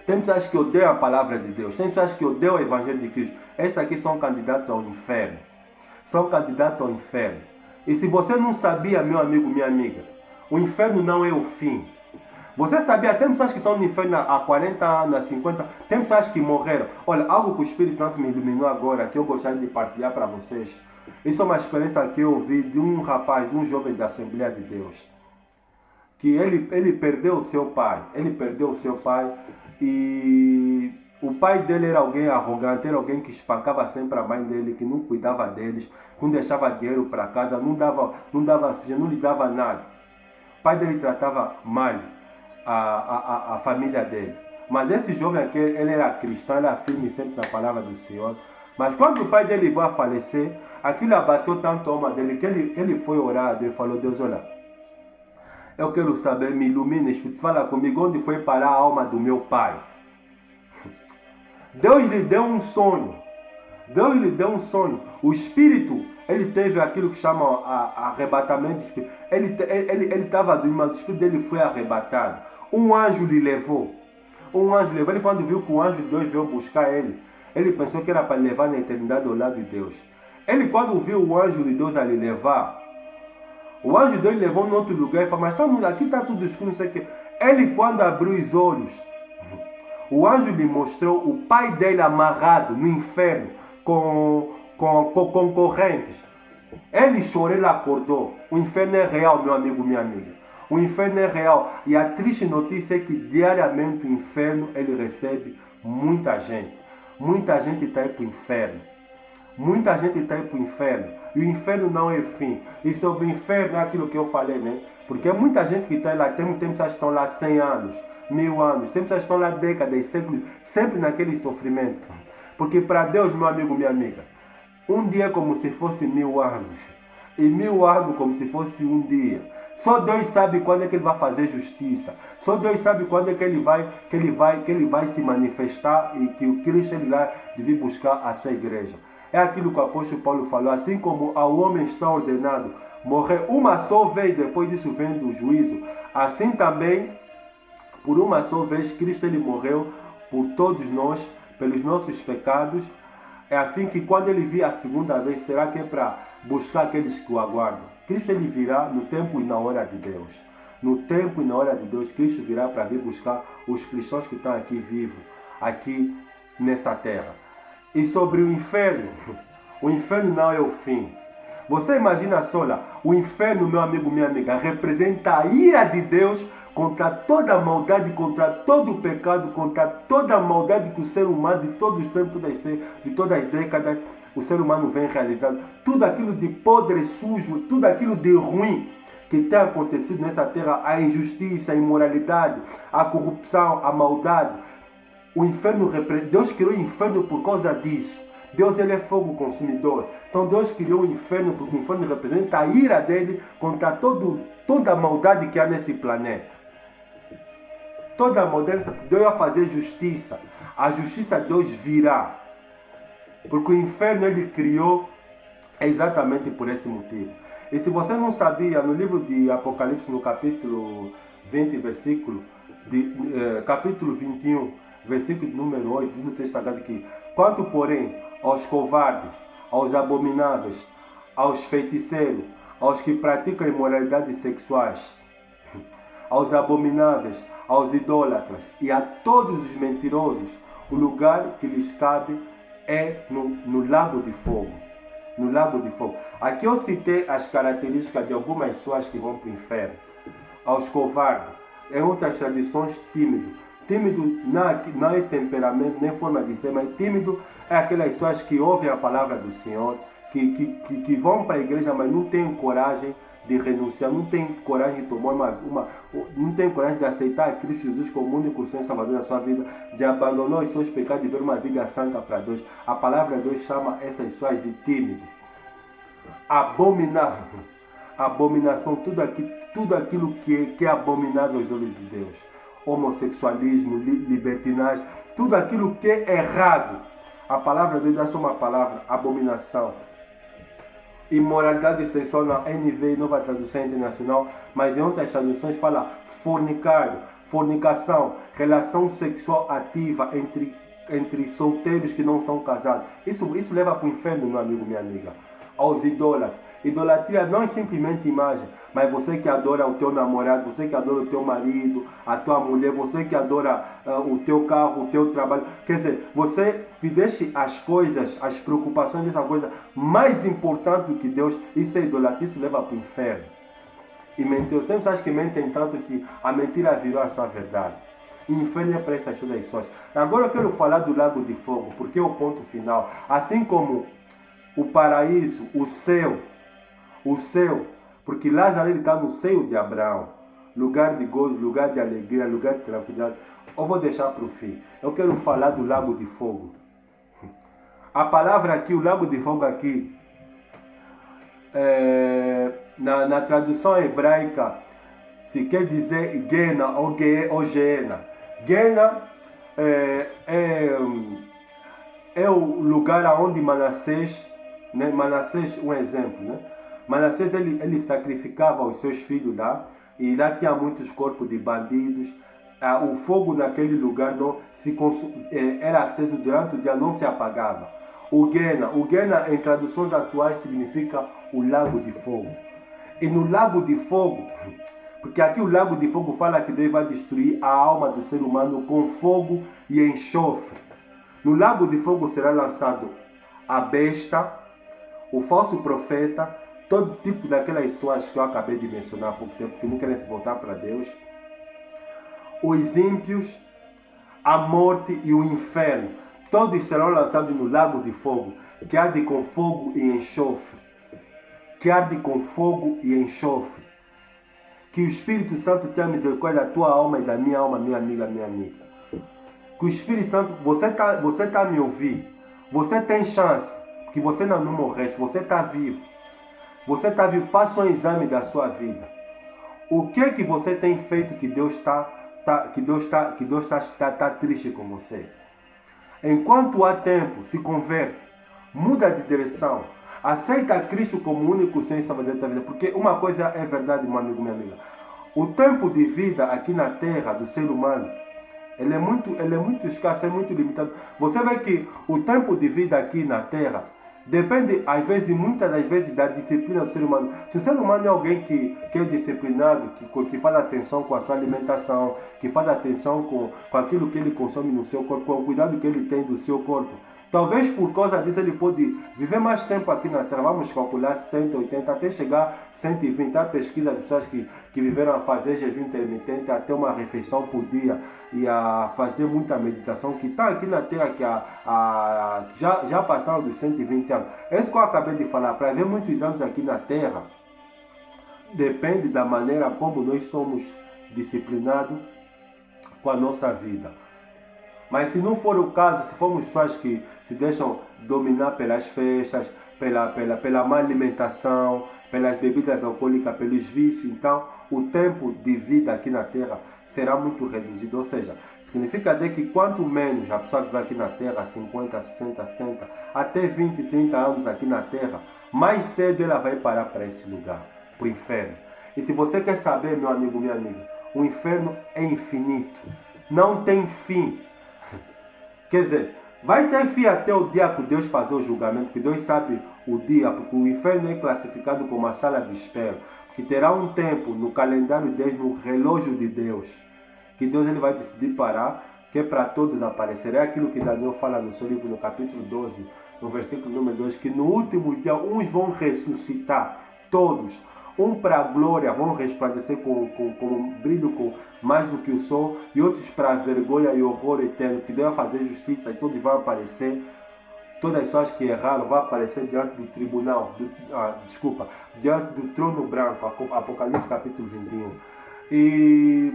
Tem pessoas que odeiam a palavra de Deus. Tem pessoas que odeiam o Evangelho de Cristo. Esses aqui são candidatos ao inferno. São candidatos ao inferno. E se você não sabia, meu amigo, minha amiga, o inferno não é o fim. Você sabia, tem pessoas que estão no inferno há 40 anos, há 50, tem pessoas que morreram. Olha, algo que o Espírito Santo me iluminou agora, que eu gostaria de partilhar para vocês. Isso é uma experiência que eu ouvi de um rapaz, de um jovem da Assembleia de Deus. Que ele perdeu o seu pai. Ele perdeu o seu pai e o pai dele era alguém arrogante, era alguém que espancava sempre a mãe dele, que não cuidava deles, não deixava dinheiro para casa, não lhe dava nada. O pai dele tratava mal a família dele. Mas esse jovem aqui, ele era cristão, ele era firme sempre na palavra do Senhor. Mas quando o pai dele veio a falecer, aquilo abateu tanto a alma dele que ele foi orar. Ele falou: Deus, olha, eu quero saber, me ilumina, Espírito, fala comigo, onde foi parar a alma do meu pai? Deus lhe deu um sonho. Deus lhe deu um sonho. O Espírito, ele teve aquilo que chama arrebatamento do Espírito. Ele estava dormindo, mas o Espírito dele foi arrebatado. Um anjo lhe levou. Ele, quando viu que o anjo de Deus veio buscar ele pensou que era para levar na eternidade ao lado de Deus. Ele, quando viu o anjo de Deus a lhe levar, o anjo de Deus levou em outro lugar e falou: mas estamos aqui, está tudo escuro, não sei o que. Ele, quando abriu os olhos, o anjo lhe mostrou o pai dele amarrado no inferno com correntes. Ele chorou, ele acordou. O inferno é real, meu amigo, minha amiga. O inferno é real. E a triste notícia é que diariamente o inferno ele recebe muita gente. Muita gente está aí para o inferno. Muita gente está aí para o inferno. E o inferno não é fim. E sobre o inferno é aquilo que eu falei, né? Porque muita gente que está lá, tem pessoas que estão lá 100 anos, 1000 anos, tem pessoas que estão lá décadas, séculos, sempre naquele sofrimento. Porque para Deus, meu amigo, minha amiga, um dia é como se fosse 1000 anos. E 1000 anos como se fosse um dia. Só Deus sabe quando é que ele vai fazer justiça. Só Deus sabe quando é que ele vai se manifestar e que o Cristo ele vai vir buscar a sua igreja. É aquilo que o apóstolo Paulo falou. Assim como ao homem está ordenado morrer uma só vez, depois disso vem do juízo. Assim também, por uma só vez, Cristo ele morreu por todos nós, pelos nossos pecados. É assim que quando ele vir a segunda vez, será que é para buscar aqueles que o aguardam? Cristo ele virá no tempo e na hora de Deus. No tempo e na hora de Deus, Cristo virá para vir buscar os cristãos que estão aqui vivos, aqui nessa terra. E sobre o inferno não é o fim. Você imagina só lá, o inferno, meu amigo, minha amiga, representa a ira de Deus contra toda a maldade, contra todo o pecado, contra toda a maldade que o ser humano de todos os tempos, de todas as décadas, o ser humano vem realizando. Tudo aquilo de podre, sujo, tudo aquilo de ruim que tem acontecido nessa terra, a injustiça, a imoralidade, a corrupção, a maldade. O inferno, Deus criou o inferno por causa disso. Deus ele é fogo consumidor. Então Deus criou o inferno porque o inferno representa a ira dele contra toda a maldade que há nesse planeta. Toda a maldade, Deus vai fazer justiça. A justiça de Deus virá. Porque o inferno ele criou exatamente por esse motivo. E se você não sabia, no livro de Apocalipse, no capítulo 20, capítulo 21, versículo número 8, diz o texto sagrado aqui: quanto, porém, aos covardes, aos abomináveis, aos feiticeiros, aos que praticam imoralidades sexuais, aos abomináveis, aos idólatras e a todos os mentirosos, o lugar que lhes cabe é no lago de fogo. No lago de fogo. Aqui eu citei as características de algumas pessoas que vão para o inferno. Aos covardes, em outras tradições, tímido. Tímido não é temperamento, nem forma de ser, mas tímido é aquelas pessoas que ouvem a palavra do Senhor, que vão para a igreja, mas não têm coragem de renunciar, não têm coragem de tomar não têm coragem de aceitar Cristo Jesus como único Senhor e Salvador da sua vida, de abandonar os seus pecados e viver uma vida santa para Deus. A palavra de Deus chama essas pessoas de tímido. Abominável. Abominação, tudo aquilo que é abominável aos olhos de Deus. Homossexualismo, libertinagem, tudo aquilo que é errado. A palavra de Deus é uma palavra, abominação. Imoralidade sexual na NVI, Nova Tradução Internacional, mas em outras traduções fala fornicário, fornicação, relação sexual ativa entre solteiros que não são casados. Isso leva para o inferno, meu amigo, minha amiga. Aos idólatras. Idolatria não é simplesmente imagem, mas você que adora o teu namorado, você que adora o teu marido, a tua mulher, você que adora o teu carro, o teu trabalho. Quer dizer, você fizeste as coisas, as preocupações dessa coisa mais importante do que Deus. Isso é idolatria, isso leva para o inferno. E mentir, os tempos acham que mentem tanto que a mentira virou a sua verdade. Inferno é para essas coisas. Agora eu quero falar do lago de fogo, porque é o ponto final. Assim como o paraíso, o céu, porque Lázaro está no seio de Abraão, lugar de gozo, lugar de alegria, lugar de tranquilidade. Eu vou deixar para o fim. Eu quero falar do lago de fogo. A palavra aqui, o lago de fogo aqui, na tradução hebraica, se quer dizer Gena ou Geena. Gena é o lugar onde Manassés, né? Manassés, um exemplo, né? Manassés ele sacrificava os seus filhos lá, e lá tinha muitos corpos de bandidos. O fogo naquele lugar não era aceso durante o dia, não se apagava. O Gena em traduções atuais significa o lago de fogo. E no lago de fogo, porque aqui o lago de fogo fala que Deus vai destruir a alma do ser humano com fogo e enxofre. No lago de fogo será lançado a besta, o falso profeta, todo tipo daquelas pessoas que eu acabei de mencionar há pouco tempo, que não querem se voltar para Deus, os ímpios, a morte e o inferno, todos serão lançados no lago de fogo, que arde com fogo e enxofre. Que arde com fogo e enxofre. Que o Espírito Santo tenha misericórdia da tua alma e da minha alma, minha amiga, minha amiga. Que o Espírito Santo, você tá me ouvindo, você tem chance, porque você não morreste, você está vivo. Você está vivo, faça um exame da sua vida. O que você tem feito que Deus está triste com você? Enquanto há tempo, se converte, muda de direção, aceita Cristo como único Senhor e Salvador da tua vida. Porque uma coisa é verdade, meu amigo, minha amiga. O tempo de vida aqui na Terra do ser humano, ele é muito escasso, é muito limitado. Você vê que o tempo de vida aqui na Terra depende, às vezes, muitas das vezes, da disciplina do ser humano. Se o ser humano é alguém que é disciplinado, que faz atenção com a sua alimentação, que faz atenção com aquilo que ele consome no seu corpo, com o cuidado que ele tem do seu corpo, talvez por causa disso ele pode viver mais tempo aqui na Terra. Vamos calcular 70, 80, até chegar a 120. Há pesquisa de pessoas que viveram a fazer jejum intermitente, a ter uma refeição por dia e a fazer muita meditação, que está aqui na Terra, que já passaram dos 120 anos. É isso que eu acabei de falar. Para ver muitos anos aqui na Terra, depende da maneira como nós somos disciplinados com a nossa vida. Mas se não for o caso, se formos pessoas que se deixam dominar pelas festas, pela má alimentação, pelas bebidas alcoólicas, pelos vícios, então o tempo de vida aqui na Terra será muito reduzido. Ou seja, significa dizer que quanto menos a pessoa vive aqui na Terra, 50, 60, 70, até 20, 30 anos aqui na Terra, mais cedo ela vai parar para esse lugar, para o inferno. E se você quer saber, meu amigo, minha amiga, o inferno é infinito, não tem fim. Quer dizer, vai ter fim até o dia que Deus fazer o julgamento, que Deus sabe o dia, porque o inferno é classificado como uma sala de espera. que terá um tempo no calendário de Deus, no relógio de Deus, que Deus ele vai decidir parar, que é para todos aparecer. É aquilo que Daniel fala no seu livro, no capítulo 12, no versículo número 2, que no último dia uns vão ressuscitar, todos, um para a glória, vão resplandecer com um brilho mais do que o sol, e outros para a vergonha e horror eterno, que Deus vai fazer justiça e todos vão aparecer. Todas as pessoas que erraram vão aparecer diante do tribunal, diante do trono branco, Apocalipse capítulo 21. E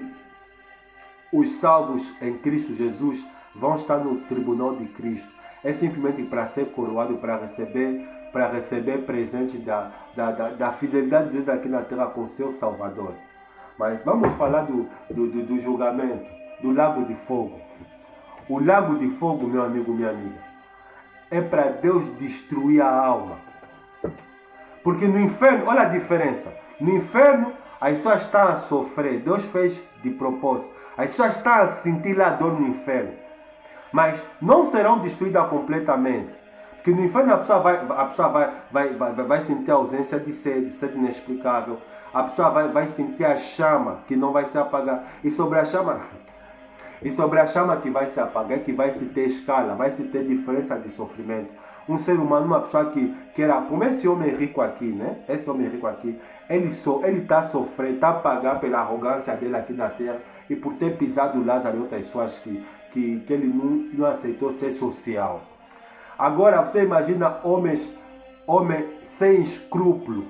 os salvos em Cristo Jesus vão estar no tribunal de Cristo. É simplesmente para ser coroado, para receber presente da fidelidade de Deus aqui na terra com seu Salvador. Mas vamos falar do julgamento, do lago de fogo. O lago de fogo, meu amigo, minha amiga, é para Deus destruir a alma. Porque no inferno, olha a diferença. No inferno, as pessoas estão a sofrer. Deus fez de propósito. As pessoas estão a sentir lá a dor no inferno. Mas não serão destruídas completamente. Porque no inferno a pessoa vai sentir a ausência de sede inexplicável. A pessoa vai sentir a chama que não vai se apagar. E sobre a chama que vai se apagar, que vai se ter escala, vai se ter diferença de sofrimento. Um ser humano, uma pessoa que era como esse homem rico aqui, né? Esse homem rico aqui, ele está sofrendo, está a pagar pela arrogância dele aqui na terra e por ter pisado Lázaro e outras pessoas que ele não aceitou ser social. Agora, você imagina homens sem escrúpulo,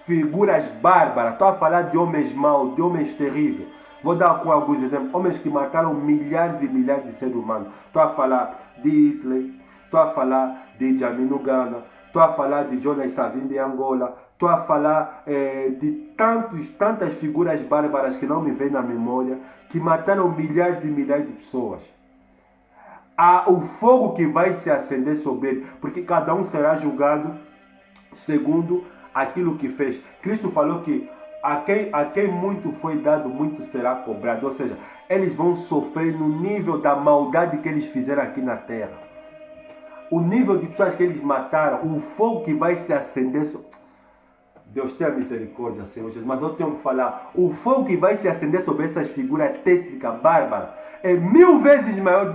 figuras bárbaras. Estou a falar de homens maus, de homens terríveis. Vou dar alguns exemplos. Homens que mataram milhares e milhares de seres humanos. Estou a falar de Hitler, estou a falar de Idi Amin no Ghana, estou a falar de Jonas Savimbi de Angola, estou a falar de tantas figuras bárbaras que não me vêm na memória, que mataram milhares e milhares de pessoas. Há o fogo que vai se acender sobre ele, porque cada um será julgado segundo aquilo que fez. Cristo falou que a quem muito foi dado, muito será cobrado. Ou seja, eles vão sofrer no nível da maldade que eles fizeram aqui na terra. O nível de pessoas que eles mataram, o fogo que vai se acender. Deus tenha misericórdia, Senhor Jesus. Mas eu tenho que falar, o fogo que vai se acender sobre essas figuras tétricas, bárbaras, é 1000 vezes maior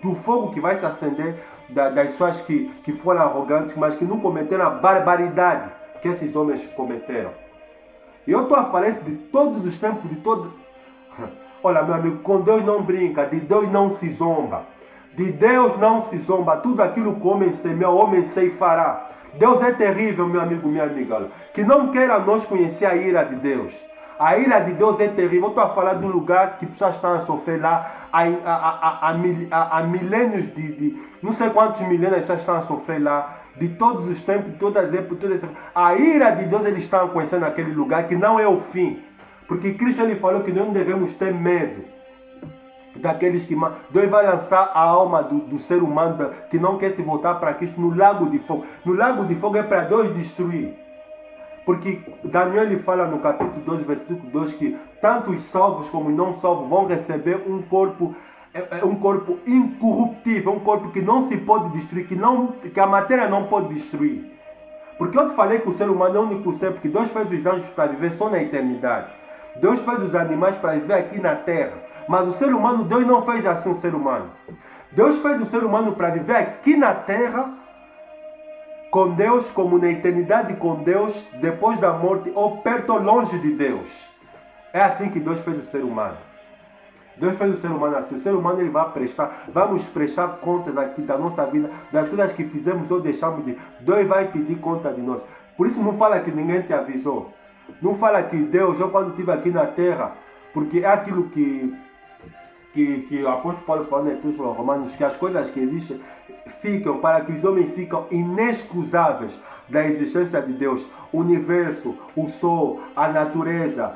do fogo que vai se acender das pessoas que foram arrogantes, mas que não cometeram a barbaridade que esses homens cometeram. E eu estou a falar isso de todos os tempos, de todo. Olha, meu amigo, com Deus não brinca, de Deus não se zomba. De Deus não se zomba. Tudo aquilo que o homem semeia, o homem ceifará. Deus é terrível, meu amigo, minha amiga. Que não queira nós conhecer a ira de Deus. A ira de Deus é terrível. Eu estou a falar de um lugar que pessoas estão a sofrer lá há milênios não sei quantos milênios as pessoas estão a sofrer lá. De todos os tempos, de todas as épocas, a ira de Deus eles estão conhecendo naquele lugar que não é o fim. Porque Cristo ele falou que não devemos ter medo daqueles que Deus vai lançar a alma do ser humano que não quer se voltar para Cristo no lago de fogo. No lago de fogo é para Deus destruir. Porque Daniel ele fala no capítulo 12, versículo 2 que tanto os salvos como os não salvos vão receber um corpo incorruptível, um corpo que não se pode destruir, que a matéria não pode destruir. Porque eu te falei que o ser humano é o único ser, porque Deus fez os anjos para viver só na eternidade. Deus fez os animais para viver aqui na terra. Mas o ser humano, Deus não fez assim o ser humano. Deus fez o ser humano para viver aqui na terra, com Deus, como na eternidade com Deus, depois da morte, ou perto ou longe de Deus. É assim que Deus fez o ser humano. Deus fez o ser humano assim. O ser humano ele vai vamos prestar contas aqui da nossa vida, das coisas que fizemos ou deixamos de. Deus vai pedir conta de nós. Por isso não fala que ninguém te avisou. Não fala que Deus, eu quando estive aqui na terra, porque é aquilo que o apóstolo Paulo falou na Epístola aos Romanos, que as coisas que existem ficam para que os homens ficam inexcusáveis da existência de Deus. O universo, o sol, a natureza,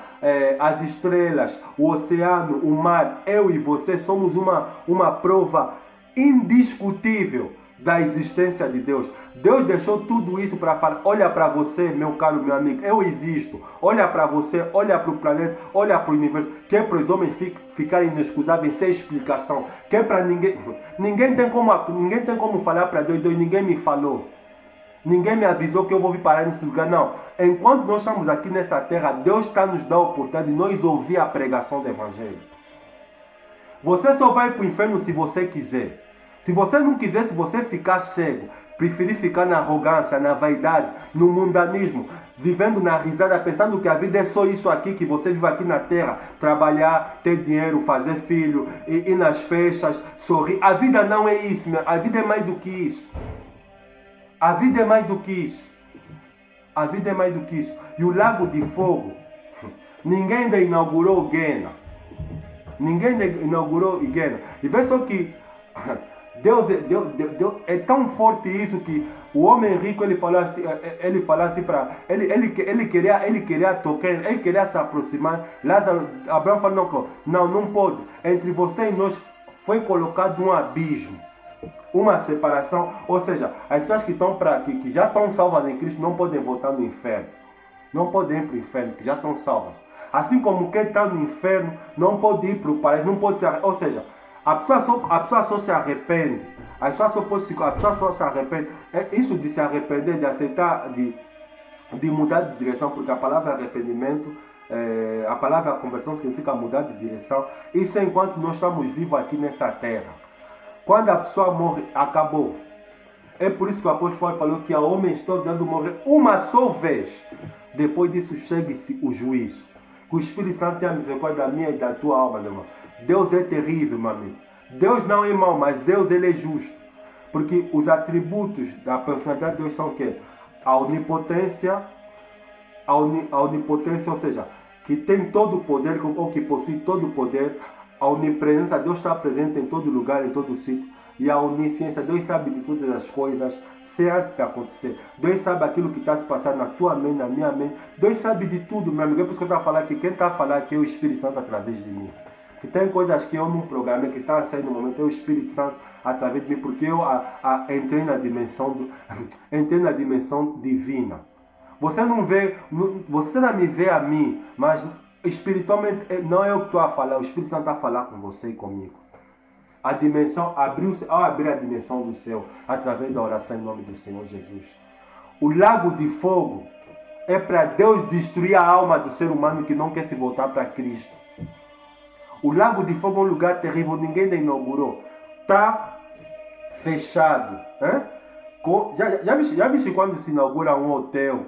as estrelas, o oceano, o mar, eu e você somos uma prova indiscutível da existência de Deus. Deus deixou tudo isso para falar, olha para você, meu caro, meu amigo, eu existo. Olha para você, olha para o planeta, olha para o universo, que é para os homens ficarem inexcusáveis sem explicação, que é para ninguém tem como falar para Deus, ninguém me falou. Ninguém me avisou que eu vou vir parar nesse lugar, não. enquanto nós estamos aqui nessa terra, Deus está nos dando a oportunidade de nós ouvir a pregação do Evangelho. Você só vai para o inferno se você quiser. Se você não quiser, se você ficar cego, preferir ficar na arrogância, na vaidade, no mundanismo, vivendo na risada, pensando que a vida é só isso aqui, que você vive aqui na terra, trabalhar, ter dinheiro, fazer filho, ir nas festas, sorrir. A vida não é isso, a vida é mais do que isso. A vida é mais do que isso. A vida é mais do que isso. E o lago de fogo, ninguém ainda inaugurou Guena. Ninguém inaugurou Guena. E vê só que Deus é tão forte isso que o homem rico ele falou assim para ele queria tocar, ele queria se aproximar. Lázaro, Abraão falou não pode. Entre você e nós foi colocado um abismo, uma separação. Ou seja, as pessoas que já estão salvas em Cristo não podem voltar no inferno, não podem ir para o inferno, que já estão salvas. Assim como quem está no inferno não pode ir para o paraíso, não pode ser, ou seja, a pessoa só se arrepende. A pessoa só se arrepende. É isso de se arrepender, de aceitar, de mudar de direção, porque a palavra arrependimento, a palavra conversão significa mudar de direção. Isso é enquanto nós estamos vivos aqui nessa terra. Quando a pessoa morre, acabou. É por isso que o apóstolo Paulo falou que a homem está dando morrer uma só vez. Depois disso chega-se o juízo. Que o Espírito Santo tenha misericórdia da minha e da tua alma, meu irmão. Deus é terrível, meu amigo. Deus não é mau, mas Deus ele é justo. Porque os atributos da personalidade de Deus são o quê? A onipotência, ou seja, que tem todo o poder, ou que possui todo o poder. A onipresença, Deus está presente em todo lugar, em todo sítio. E a onisciência, Deus sabe de todas as coisas, sem antes de acontecer. Deus sabe aquilo que está se passando na tua mente, na minha mente. Deus sabe de tudo, meu amigo. É por isso que eu estou a falar que quem está a falar aqui é o Espírito Santo através de mim. Que tem coisas que eu não programei, que está a sair no momento, é o Espírito Santo através de mim, porque eu entrei na dimensão divina. Você não me vê a mim, mas espiritualmente não é eu que estou a falar, o Espírito Santo está a falar com você e comigo. A dimensão abriu-se, ao abrir a dimensão do céu, através da oração em nome do Senhor Jesus. O lago de fogo é para Deus destruir a alma do ser humano que não quer se voltar para Cristo. O lago de fogo é um lugar terrível, ninguém ainda inaugurou. Está fechado. Já viste quando se inaugura um hotel?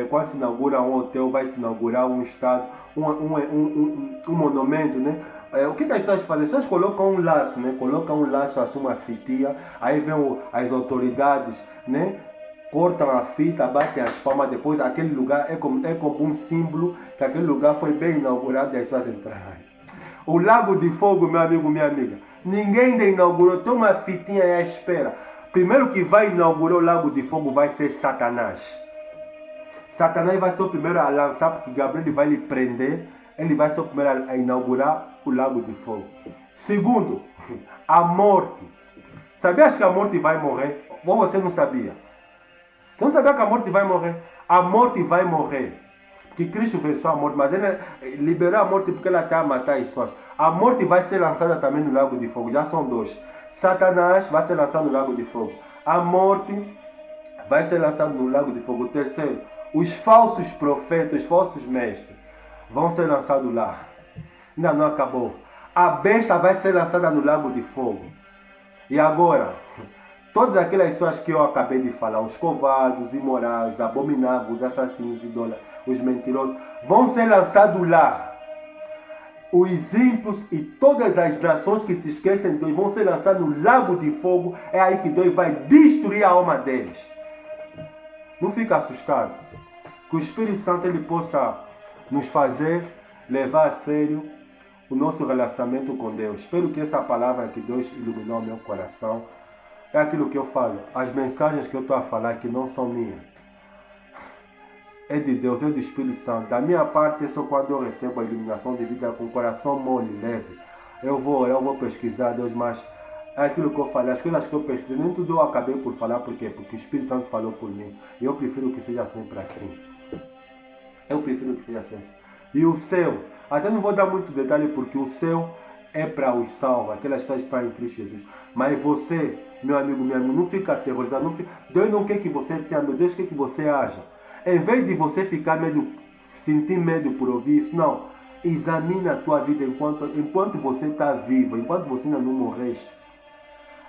Quando se inaugura um hotel, vai se inaugurar um estádio, um monumento, né? O que as pessoas fazem? As pessoas colocam um laço, né? Colocam um laço, assim, uma fitinha, aí vem as autoridades, né? Cortam a fita, batem as palmas, depois aquele lugar é como um símbolo que aquele lugar foi bem inaugurado e as pessoas entraram. O lago de fogo, meu amigo, minha amiga, ninguém ainda inaugurou, tem uma fitinha aí à espera. Primeiro que vai inaugurar o lago de fogo vai ser Satanás. Satanás vai ser o primeiro a lançar, porque Gabriel vai lhe prender, ele vai ser o primeiro a inaugurar o lago de fogo. Segundo, a morte. Sabias que a morte vai morrer? Ou você não sabia? Você não sabia que a morte vai morrer? A morte vai morrer. Porque Cristo venceu a morte, mas ele liberou a morte porque ela está a matar as pessoas. A morte vai ser lançada também no lago de fogo, já são dois. Satanás vai ser lançado no lago de fogo. A morte vai ser lançada no lago de fogo. Terceiro, os falsos profetas, os falsos mestres vão ser lançados lá. Ainda não acabou. A besta vai ser lançada no lago de fogo. E agora, todas aquelas pessoas que eu acabei de falar, os covardes, os imorais, os abomináveis, os assassinos, os idólatras, os mentirosos, vão ser lançados lá. Os ímpios e todas as nações que se esquecem de Deus vão ser lançados no lago de fogo. É aí que Deus vai destruir a alma deles. Não fica assustado. Que o Espírito Santo ele possa nos fazer levar a sério o nosso relacionamento com Deus. Espero que essa palavra que Deus iluminou o meu coração é aquilo que eu falo. As mensagens que eu estou a falar que não são minhas. É de Deus, é do Espírito Santo. Da minha parte, é só quando eu recebo a iluminação de vida com o coração mole, leve. Eu vou pesquisar Deus, mas é aquilo que eu falei. As coisas que eu pesquisei, nem tudo eu acabei por falar. Por quê? Porque o Espírito Santo falou por mim. E eu prefiro que seja sempre assim. Eu prefiro que seja assim. E o céu, até não vou dar muito detalhe, porque o céu é para os salvos, aquelas pessoas que estão em Cristo Jesus. Mas você, meu amigo, não fica aterrorizado. Deus não quer que você tenha medo, Deus quer que você haja. Em vez de você ficar sentir medo por ouvir isso, não. Examina a tua vida enquanto você está vivo, enquanto você ainda não morreste.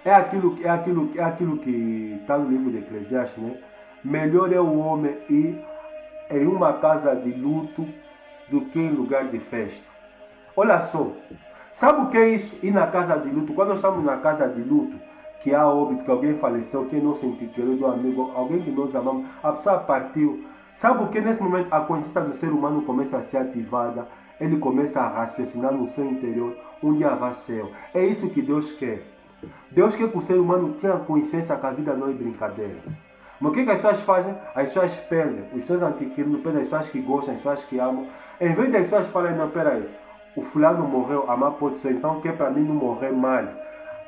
É aquilo que está no livro de Eclesiastes, né? Melhor é o homem ir em uma casa de luto do que em lugar de festa. Olha só, sabe o que é isso? Ir na casa de luto. Quando nós estamos na casa de luto, que há óbito, que alguém faleceu, que é nosso ente querido amigo, alguém que nós amamos, a pessoa partiu. Sabe o que? Nesse momento a consciência do ser humano começa a ser ativada, ele começa a raciocinar no seu interior, um dia vai ser. É isso que Deus quer. Deus quer que o ser humano tenha consciência que a vida não é brincadeira. Mas o que as pessoas fazem? As pessoas perdem, os seus antiqueridos perdem, as pessoas que gostam, as pessoas que amam. Em vez das pessoas falarem, não, peraí, o fulano morreu, a má pode ser, então que é para mim não morrer mal.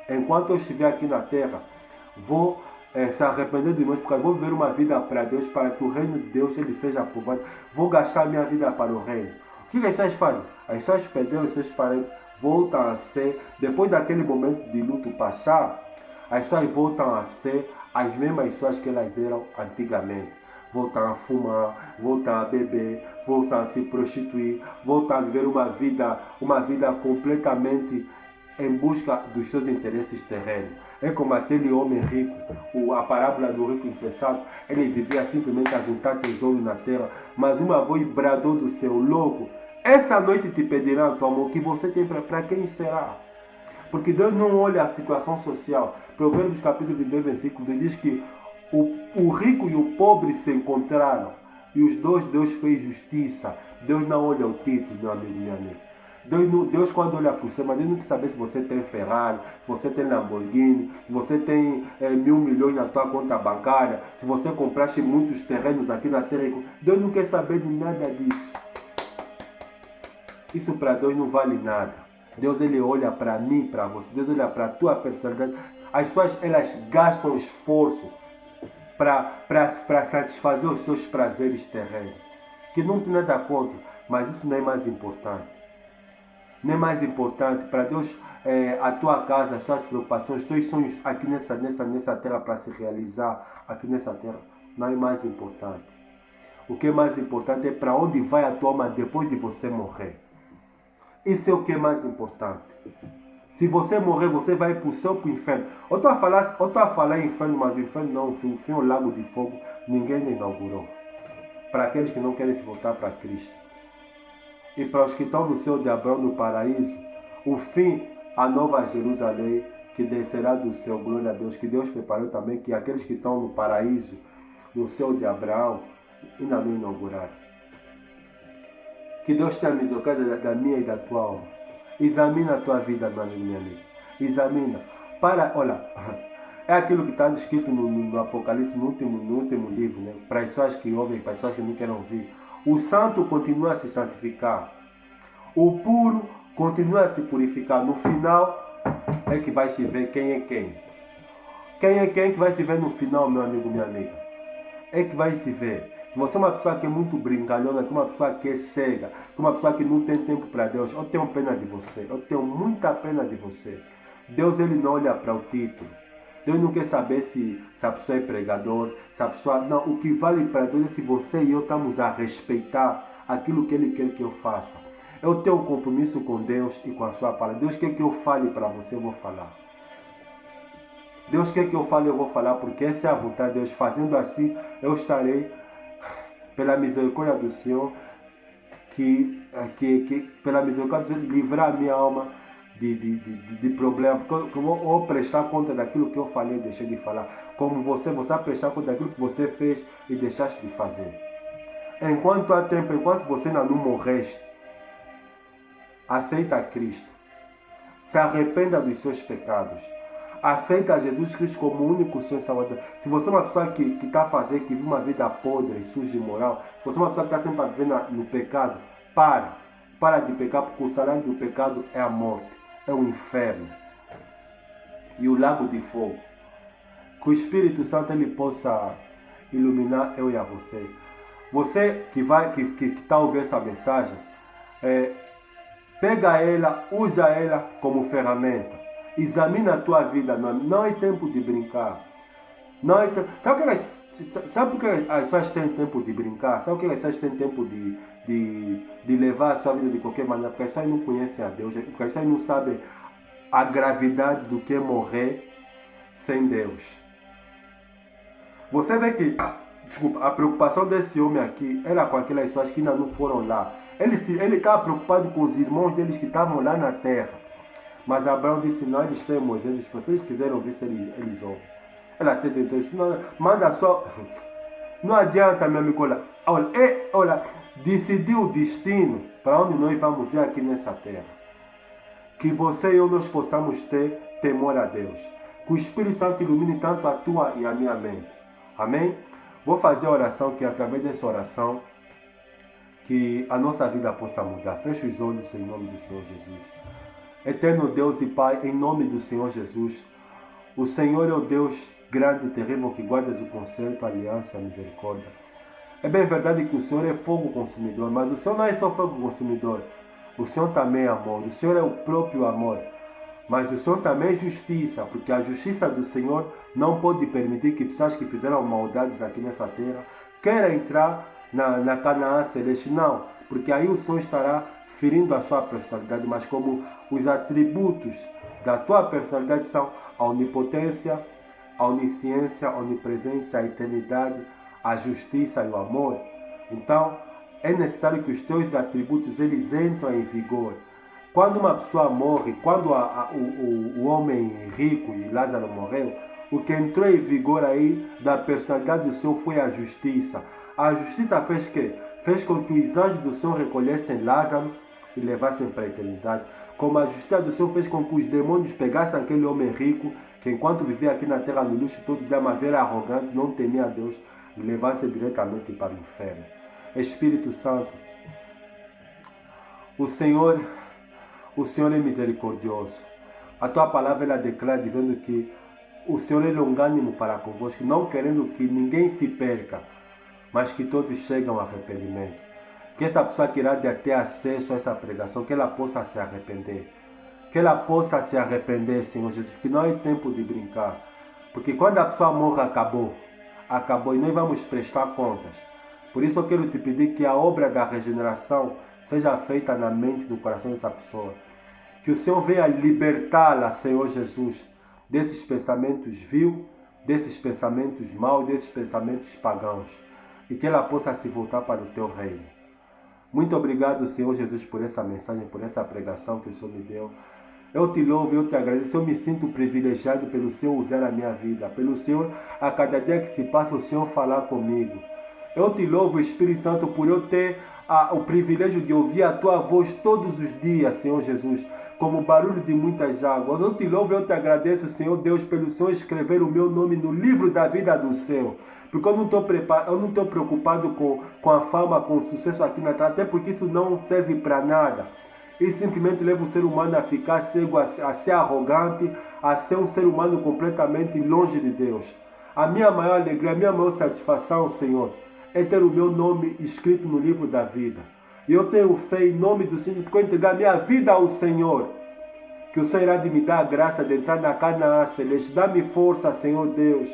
Enquanto eu estiver aqui na terra, vou se arrepender dos meus pecados, vou viver uma vida para Deus, para que o reino de Deus ele seja aprovado. Vou gastar minha vida para o reino. O que as pessoas fazem? As pessoas perderam os seus parentes, voltam a ser, depois daquele momento de luto passar, as pessoas voltam a ser as mesmas pessoas que elas eram antigamente. Voltam a fumar, voltam a beber, voltam a se prostituir, voltam a viver uma vida completamente em busca dos seus interesses terrenos. É como aquele homem rico, a parábola do rico insensato. Ele vivia simplesmente a juntar tesouros na terra, mas uma voz bradou do céu: louco, essa noite te pedirão a tua mão, que você tem para quem será? Porque Deus não olha a situação social. Provérbios capítulo 22, versículo 2 diz que o rico e o pobre se encontraram, e os dois Deus fez justiça. Deus não olha o título, meu amigo, minha amiga. Deus quando olha para você, mas Deus não quer saber se você tem Ferrari, se você tem Lamborghini, se você tem 1.000 milhões na tua conta bancária, se você compraste muitos terrenos aqui na terra. Deus não quer saber de nada disso. Isso para Deus não vale nada. Deus ele olha para mim, para você. Deus olha para a tua personalidade. As pessoas elas gastam esforço para satisfazer os seus prazeres terrenos. Que não tem nada contra, mas isso não é mais importante. Não é mais importante para Deus a tua casa, as tuas preocupações, os teus sonhos aqui nessa terra para se realizar aqui nessa terra. Não é mais importante. O que é mais importante é para onde vai a tua alma depois de você morrer. Isso é o que é mais importante. Se você morrer, você vai para o céu ou para o inferno. Eu estou a falar em inferno, mas o inferno não, o fim é um lago de fogo. Ninguém inaugurou. Para aqueles que não querem se voltar para Cristo. E para os que estão no céu de Abraão, no paraíso, o fim, a nova Jerusalém, que descerá do céu, glória a Deus, que Deus preparou também, que aqueles que estão no paraíso, no céu de Abraão, ainda não inauguraram. Que Deus tenha misericórdia da minha e da tua alma. Examina a tua vida, meu amigo, minha amiga. Examina. Olha, é aquilo que está escrito no Apocalipse, no último livro, né? Para as pessoas que ouvem, para as pessoas que não querem ouvir. O santo continua a se santificar. O puro continua a se purificar. No final é que vai se ver quem é quem. Quem é quem que vai se ver no final, meu amigo, minha amiga? É que vai se ver. Se você é uma pessoa que é muito brincalhona, que é uma pessoa que é cega, que é uma pessoa que não tem tempo para Deus, eu tenho pena de você. Eu tenho muita pena de você. Deus ele não olha para o título. Deus não quer saber se a pessoa é pregador, se a pessoa... Não, o que vale para Deus é se você e eu estamos a respeitar aquilo que Ele quer que eu faça. Eu tenho um compromisso com Deus e com a sua palavra. Deus quer que eu fale para você, eu vou falar. Deus quer que eu fale, eu vou falar, porque essa é a vontade de Deus. Fazendo assim, eu estarei, pela misericórdia do Senhor, que pela misericórdia do Senhor, livrar a minha alma de problema, porque eu vou prestar conta daquilo que eu falei e deixei de falar. Como você vai prestar conta daquilo que você fez e deixaste de fazer. Enquanto há tempo, enquanto você ainda não morreste, aceita Cristo. Se arrependa dos seus pecados. Aceita Jesus Cristo como o único Senhor e Salvador. Se você é uma pessoa que está a fazer, que vive uma vida podre, suja e imoral, se você é uma pessoa que está sempre a viver no pecado, para de pecar, porque o salário do pecado é a morte. É o inferno e o lago de fogo. Que o Espírito Santo ele possa iluminar eu e a você. Você que está a ouvir essa mensagem, pega ela, usa ela como ferramenta. Examina a tua vida, não é tempo de brincar. Não é tempo... Sabe por que as pessoas têm tempo de brincar? Sabe por que as pessoas têm tempo de levar a sua vida de qualquer maneira? Porque as pessoas não conhecem a Deus, porque as pessoas não sabem a gravidade do que é morrer sem Deus. Você vê que, desculpa, a preocupação desse homem aqui era com aquelas pessoas que ainda não foram lá. Ele estava preocupado com os irmãos deles que estavam lá na terra. Mas Abraão disse, não, eles têm Moisés, se vocês quiserem ouvir, eles ouvem. Ela até tentou, manda só. Não adianta, meu amigo, olha, decidir o destino para onde nós vamos ir aqui nessa terra. Que você e eu nós possamos ter temor a Deus. Que o Espírito Santo ilumine tanto a tua e a minha mente. Amém? Vou fazer a oração que através dessa oração que a nossa vida possa mudar. Feche os olhos em nome do Senhor Jesus. Eterno Deus e Pai, em nome do Senhor Jesus, o Senhor é o Deus grande e terrível que guardas o conserto, a aliança e a misericórdia. É bem verdade que o Senhor é fogo consumidor, mas o Senhor não é só fogo consumidor. O Senhor também é amor, o Senhor é o próprio amor. Mas o Senhor também é justiça, porque a justiça do Senhor não pode permitir que pessoas que fizeram maldades aqui nessa terra queiram entrar na Canaã celeste. Não, porque aí o Senhor estará ferindo a sua personalidade, mas como os atributos da tua personalidade são a onipotência, a onisciência, a onipresença, a eternidade, a justiça e o amor, então é necessário que os teus atributos eles entrem em vigor. Quando uma pessoa morre, quando o homem rico e Lázaro morreu, o que entrou em vigor aí da personalidade do Senhor foi a justiça. A justiça fez que? Fez com que os anjos do Senhor recolhessem Lázaro e levassem para a eternidade. Como a justiça do Senhor fez com que os demônios pegassem aquele homem rico, que enquanto vivia aqui na terra no luxo todo dia, mas era arrogante, não temia a Deus, e levassem diretamente para o inferno. Espírito Santo, o Senhor é misericordioso. A tua palavra ela declara dizendo que o Senhor é longânimo para convosco, não querendo que ninguém se perca, mas que todos cheguem ao arrependimento. Que essa pessoa que irá ter acesso a essa pregação, que ela possa se arrepender. Que ela possa se arrepender, Senhor Jesus, que não é tempo de brincar. Porque quando a pessoa morre, acabou e nós vamos prestar contas. Por isso eu quero te pedir que a obra da regeneração seja feita na mente e no coração dessa pessoa. Que o Senhor venha libertá-la, Senhor Jesus, desses pensamentos vil, desses pensamentos maus, desses pensamentos pagãos. E que ela possa se voltar para o teu reino. Muito obrigado, Senhor Jesus, por essa mensagem, por essa pregação que o Senhor me deu. Eu te louvo, eu te agradeço, eu me sinto privilegiado pelo Senhor usar a minha vida, pelo Senhor, a cada dia que se passa, o Senhor falar comigo. Eu te louvo, Espírito Santo, por eu ter o privilégio de ouvir a tua voz todos os dias, Senhor Jesus, como o barulho de muitas águas. Eu te louvo, eu te agradeço, Senhor Deus, pelo Senhor escrever o meu nome no livro da vida do céu. Porque eu não estou preocupado com a fama, com o sucesso aqui na terra, até porque isso não serve para nada. E simplesmente leva o ser humano a ficar cego, a ser arrogante, a ser um ser humano completamente longe de Deus. A minha maior alegria, a minha maior satisfação, Senhor, é ter o meu nome escrito no livro da vida. E eu tenho fé em nome do Senhor, porque eu entregar minha vida ao Senhor. Que o Senhor irá de me dar a graça de entrar na Canaã celeste. Dá-me força, Senhor Deus.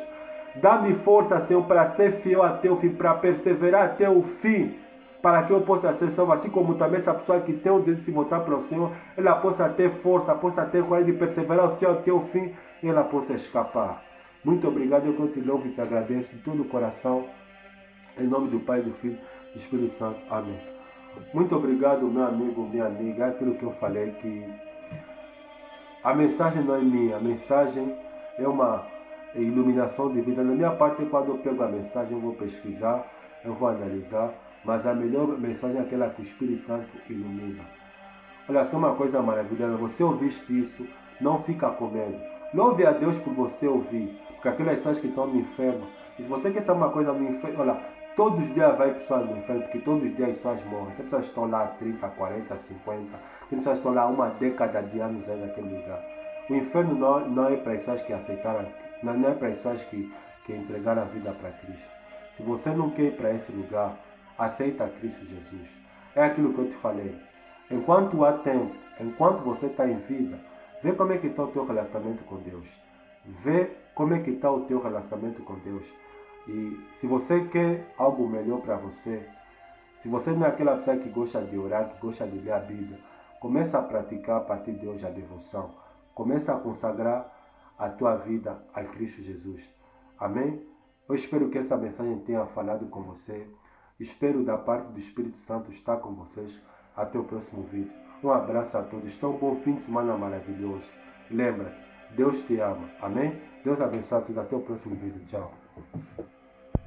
Dá-me força, Senhor, para ser fiel até o fim, para perseverar até o fim, para que eu possa ser salvo, assim como também essa pessoa que tem o desejo de se voltar para o Senhor, ela possa ter força, possa ter coragem de perseverar o Senhor até o fim e ela possa escapar. Muito obrigado, eu te louvo e te agradeço de todo o coração, em nome do Pai, do Filho e do Espírito Santo. Amém. Muito obrigado, meu amigo, minha amiga, é aquilo que eu falei, que a mensagem não é minha, a mensagem é uma iluminação de vida. Na minha parte, quando eu pego a mensagem, eu vou pesquisar, eu vou analisar, mas a melhor mensagem é aquela que o Espírito Santo ilumina. Olha só uma coisa maravilhosa, você ouviste isso, não fica com medo. Louve a Deus por você ouvir, porque aquelas pessoas que estão no inferno, e se você quer saber uma coisa no inferno, olha, todos os dias vai pessoas no inferno, porque todos os dias as pessoas morrem. Tem pessoas que estão lá 30, 40, 50, tem pessoas que estão lá uma década de anos aí naquele lugar. O inferno não é para as pessoas que aceitaram, não é para as pessoas que entregaram a vida para Cristo. Se você não quer ir para esse lugar, aceita Cristo Jesus. É aquilo que eu te falei. Enquanto há tempo, enquanto você está em vida, vê como é que está o teu relacionamento com Deus. Vê como é que está o teu relacionamento com Deus. E se você quer algo melhor para você, se você não é aquela pessoa que gosta de orar, que gosta de ler a Bíblia, começa a praticar a partir de hoje a devoção. Começa a consagrar a tua vida a Cristo Jesus. Amém? Eu espero que essa mensagem tenha falado com você. Espero da parte do Espírito Santo estar com vocês. Até o próximo vídeo. Um abraço a todos. Tenham um bom fim de semana maravilhoso. Lembra, Deus te ama. Amém? Deus abençoe a todos. Até o próximo vídeo. Tchau.